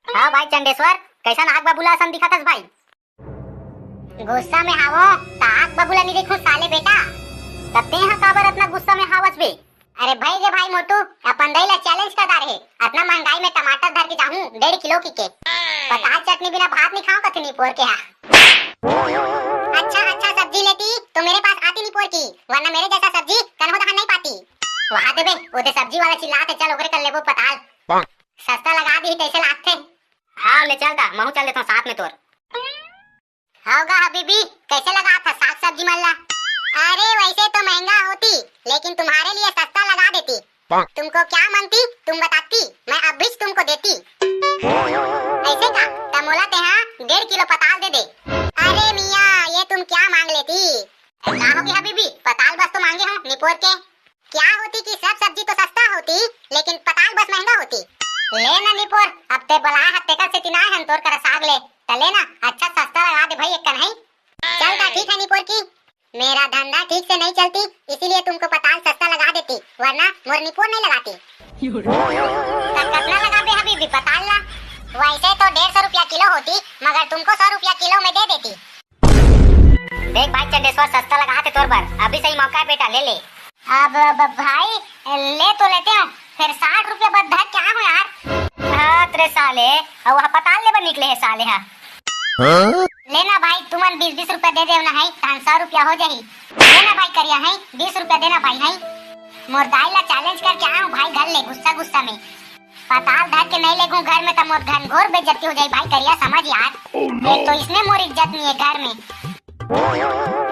Speaker 1: हाँ भाई चंडेश्वर कैसा नाग बाबूला सन दिखातस भाई गुस्सा में हावो ताक बबुला नहीं देखो साले बेटा तते हा काबर इतना गुस्सा में हावस बे। अरे भाई रे भाई मोटू अपन दैला चैलेंज का दार है इतना महंगाई में टमाटर धर के जाऊं 1.5 किलो की के पताल चटनी बिना भात नहीं खाऊं कतनी पोर के हा। अच्छा अच्छा सब्जी लेती तो मेरे पास आती नहीं पोर की वरना मेरे जैसा सब्जी कन्हो दहन नहीं पाती। वहां देबे ओते सब्जी वाला चिल्लाते चल ओकरे कर लेबो पताल सस्ता लगा दी कैसे लागते। हां ले चलता महू चल देता साथ में तोर। होगा हबीबी कैसे लगा था साग सब्जी मल्ला। अरे वैसे तो महंगा होती लेकिन तुम्हारे लिए सस्ता लगा देती। तुमको क्या मांगती तुम बताती मैं अब भी तुमको देती। ऐसे का तमोला ते हाँ 1.5 किलो पताल दे दे। अरे मियाँ ये तुम क्या मांग लेती। क्या होगी हबीबी पताल बस तो मांगे हो निपोर के। क्या होती कि सब सब्जी तो सस्ता होती लेकिन पताल बस महंगा होती। ले ना निपोर अब ते बला हत्ते का से तिना है तोर कर साग ले चले ना अच्छा सस्ता लगा दे भाई एक कन्हई। चलता ठीक है निपोर की मेरा धंधा ठीक से नहीं चलती इसीलिए तुमको पताल सस्ता लगा देती वरना मोर निपोर नहीं लगाती। कितना लगा बे हबीबी पताल ला। वैसे तो 150 रुपया किलो होती मगर तुमको 100 रुपया किलो में दे देती। देख भाई चंडेश्वर सस्ता लगा दे तोर पर अभी सही मौका है बेटा ले ले। अब भाई ले तो लेते हो फिर 60 रुपया बद्धा क्या हो यार। हाँ तेरे साले अब वह पताल ले बन निकले है साले हाँ। लेना भाई तुमन 20-20 रुपया दे देना है 100 रुपया हो जाही। लेना भाई करिया है 20 रुपया देना भाई है। मोर दाइला चैलेंज करके आऊं भाई घर ले गुस्सा गुस्सा में पताल धर के नहीं लेगूं घर में तो मोर घनघोर बेइज्जती हो जाई भाई करिया समझ यार। एक तो इसमें मोर इज्जत नहीं है घर में।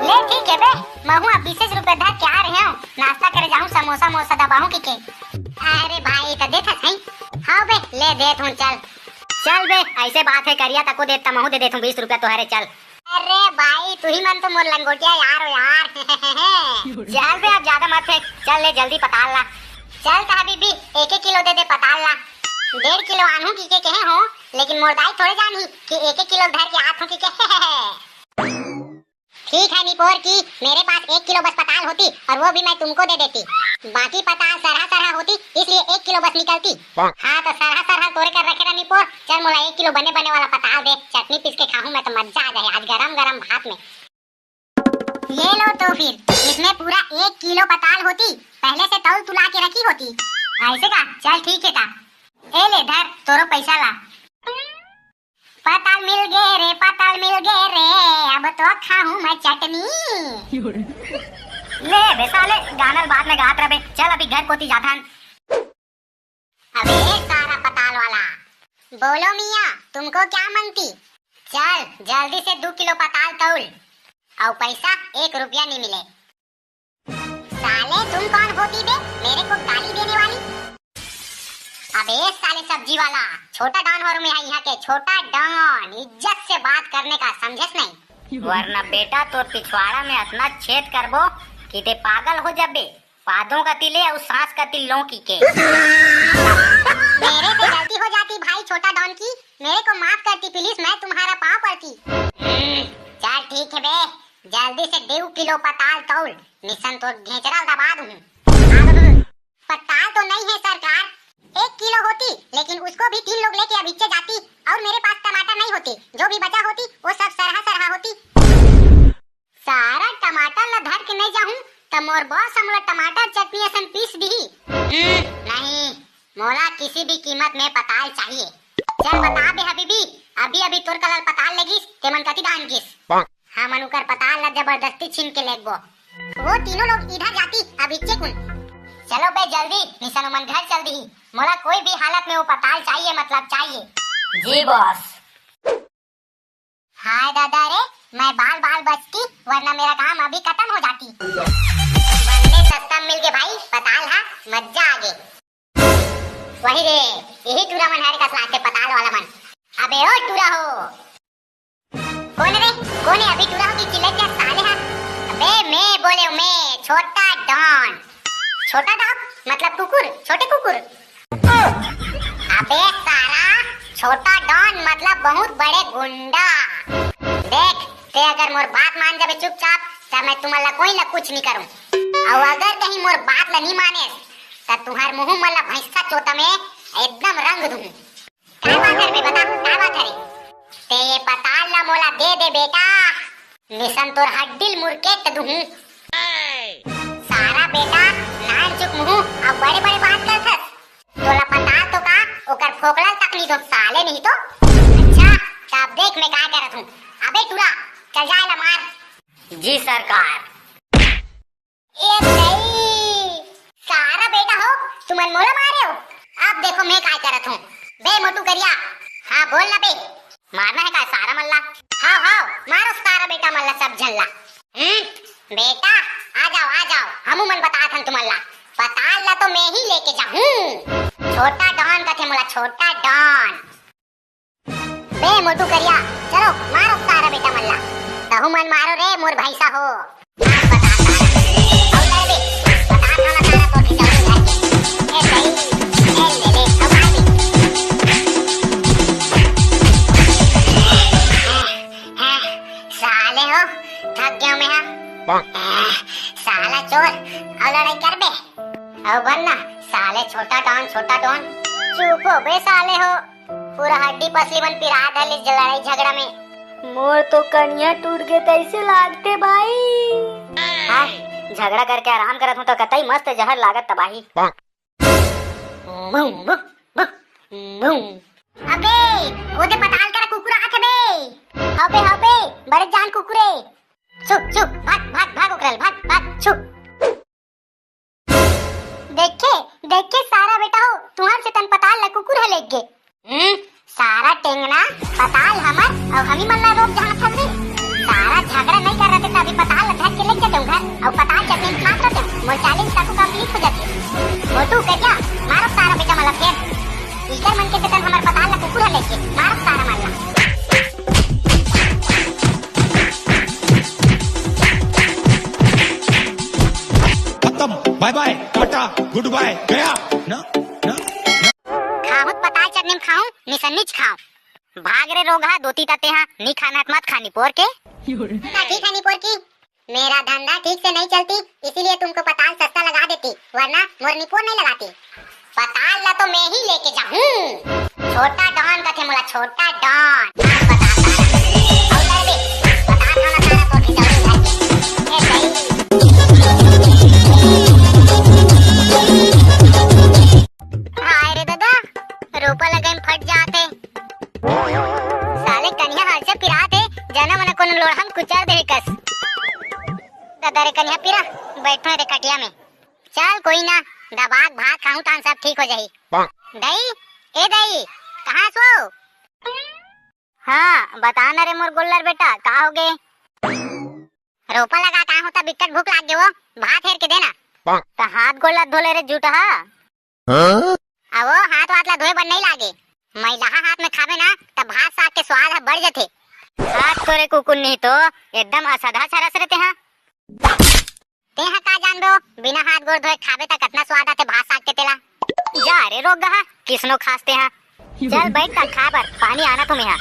Speaker 1: ले ठीक है बे महू 20 रुपया धर के आ रहे हो नाश्ता करे जाऊं समोसा मोसा दबाऊं की। अरे भाई तो देखा सही। हाँ बे ले दे तू चल बे ऐसे बात है करिया तको देता महू दे 20 रुपया तोहरे चल। अरे भाई तू ही मन तो मोर लंगोटिया यार हो यार। चल बे अब ज्यादा मत फेंक चल ले जल्दी पताल ला। चल ता हबीबी 1-1 किलो दे दे पताल ला। 1.5 किलो आनू की के कहे हो लेकिन मोर दाई थोड़े जानी कि 1-1 किलो धर के आथों की के। ठीक है निपोर की मेरे पास 1 किलो बस पताल होती और वो भी मैं तुमको दे देती। बाकी पताल सरहा होती इसलिए 1 किलो बस निकलती। हाँ तो सरहा तोरे कर रखे निपोर चल मोला 1 किलो बने वाला पताल दे चटनी पीस के खाऊं मैं तो मजा आ जाए आज गरम गरम भात में। ये लो तो फिर इसमें पूरा 1 किलो पताल होती पहले से तौल तुला के रखी होती। ऐसे का चल ठीक है ता ए ले धर तोरो पैसा ला। पताल मिल गए रे अब तो खाऊं मैं चटनी। ले बे साले गानल बाद में गात रहे चल अभी घर कोती जाथन। अबे सारा पताल वाला बोलो मियाँ तुमको क्या मांगती। चल जल्दी से 2 किलो पताल तौल और पैसा 1 रुपया नहीं मिले। साले तुम कौन होती बे मेरे को गाली देने वाली। अबे साले सब्जी वाला छोटा डॉन और मैं यहाँ के छोटा डॉन इज्जत से बात करने का समझस नहीं वरना बेटा तोर पिछवाड़ा में इतना छेद करबो कि ते पागल हो जाबे। पादों का तिले और सांस का तिल लौकी के। मेरे से गलती हो जाती भाई छोटा डॉन की मेरे को माफ करती प्लीज मैं तुम्हारा पाँव पड़ती। चल ठीक है बे जल्दी से 2 किलो पताल तौल मिशन तो घेचरा दबा दूं। पताल तो नहीं है सरकार 1 किलो होती लेकिन उसको भी 3 लोग लेके अब इच्चे जाती और मेरे पास टमाटर नहीं होते जो भी बचा होती वो सब सरहा होती। सारा टमाटर ला धर के नहीं जाऊं तो मोर बॉस हमला टमाटर चटनी असन पीस दी। नहीं मोला किसी भी कीमत में पताल चाहिए। चल बता बे हबीबी अभी तोर कलर पताल लेगिस ते मन कति दान गिस। हम अनुकर पताल ला जबरदस्ती छीन के लेगबो। वो तीनों लोग इधर जाती अब इच्चे कुन। चलो बे जल्दी निशन मन घर चल दी मोला कोई भी हालत में वो पताल चाहिए मतलब चाहिए। जी बॉस। हाय दादा रे मैं बाल बचती वरना मेरा काम अभी खत्म हो जाती। बनने सस्ता मिल गए भाई पताल हा मजा आ गई। वही रे यही टूरा मन हरे का साथ पताल वाला मन। अबे ओ टूरा हो कौन है अभी टूरा हो की चिल्ला क्या साले हा। अबे मैं बोले मैं छोटा डॉन। छोटा डॉग मतलब कुकुर छोटे कुकुर। अबे सारा छोटा डॉन मतलब बहुत बड़े गुंडा। देख ते अगर मोर बात मान जाबे चुपचाप तो मैं तुम्हारा कोई ला कुछ नहीं करूं और अगर कहीं मोर बात ला नहीं माने तो तुम्हार मुंह मला भैंसा चोता में एकदम रंग दूं। क्या बात है बे बता क्या बात है। ते ये पताल ला मोला दे दे बेटा
Speaker 2: निशन तोर हड्डिल मुर्के तदहू सारा बेटा नान चुप मुहू अब बड़े बड़े बात करथस तोला पता तो का ओकर फोकला तकली तो साले नहीं तो अच्छा तब देख मैं का करत हूं अबे टूरा चल जा ला मार
Speaker 1: जी सरकार।
Speaker 2: ए नहीं सारा बेटा हो तुम मोला मारे हो अब देखो मैं का करत हूं बे मोटू करिया हां बोल ना बे मारना है का सारा मल्ला हां हां मारो सारा बेटा मल्ला सब झल्ला बेटा आ जाओ हमू मन बतात हन तुमल्ला पताल ला तो मैं ही लेके जाऊं छोटा डॉन कथे मोला छोटा डॉन बे मोटू करिया चलो मारो सारा बेटा मल्ला तहु मन मारो रे मोर भैसा हो साले हो थक गया मैं साला चोर अब लड़ाई कर बे अब वरना साले छोटा डॉन चुप हो बे साले हो पूरा हड्डी पसली बन पिरा दल इस लड़ाई झगड़ा में
Speaker 3: मोर तो कनिया टूट गए तैसे लागते भाई।
Speaker 1: हाँ, झगड़ा करके आराम करत हूं तो कतई मस्त जहर लागत तबाही।
Speaker 2: अबे ओदे पताल कर कुकुर आथे बे हबे बड़े जान कुकुरे चुप भाग उकरल भाग चुप देखे सारा बेटा हो तुम्हार से तन पताल ला कुकुर है लेके सारा टेंगना पताल हमर और हमी मन ला रोक जहां फंसे सारा झगड़ा नहीं कर रहे थे तभी पताल ला धर के ले जाते घर और पताल चटनी खात रहते मोर 40 तक कंप्लीट हो जाती मोटू कहिया मारो सारा बेटा मला फेर इकर मन के तन हमर पताल ला कुकुर है लेके मारो सारा मल्ला
Speaker 4: खत्म bye bye tata goodbye गया ना
Speaker 2: खाऊं पताल चटनी में खाऊं निसन्नीच खाऊं भाग रे रोगा दोती ताते हां नी खाना मत खानी पोर के ठीक है नी पोर की मेरा धंधा ठीक से नहीं चलती इसीलिए तुमको पताल सस्ता लगा देती वरना मोर निपोर नहीं लगाती पताल ला तो मैं ही लेके जाऊं छोटा डॉन कथे मोला छोटा डॉन हाय रे दादा रोपा लगाई फट जाते साले कन्या हाल से पिराते जना मने कोन लोढ़म कुचर दे कस दादा रे कन्या पिरा बैठो रे कटिया में चल कोई ना दबाग भात खाऊं तान सब ठीक हो जाई दई ए दई कहां सो हां बता ना रे मोर गोल्लर बेटा का हो गए रोपा लगा का होता बिकट भूख लाग गयो भात हेर के देना तो हाथ गोल्लर धोले रे जूटा आवो हाथ वाथ ला धोए बन नहीं लागे मैलाहा हाथ में खावे ना तब भात साग के स्वाद है बढ़ जाते हाथ तोरे कुकुर नहीं तो एकदम असधा सरस रहते हैं ते हा का जान दो बिना हाथ गोड़ धोए खावे ता कितना स्वाद आते भात साग के तेला जा रे रोग गहा किसनो खासते हैं चल बैठ ता खा बर पानी आना तुम्हें।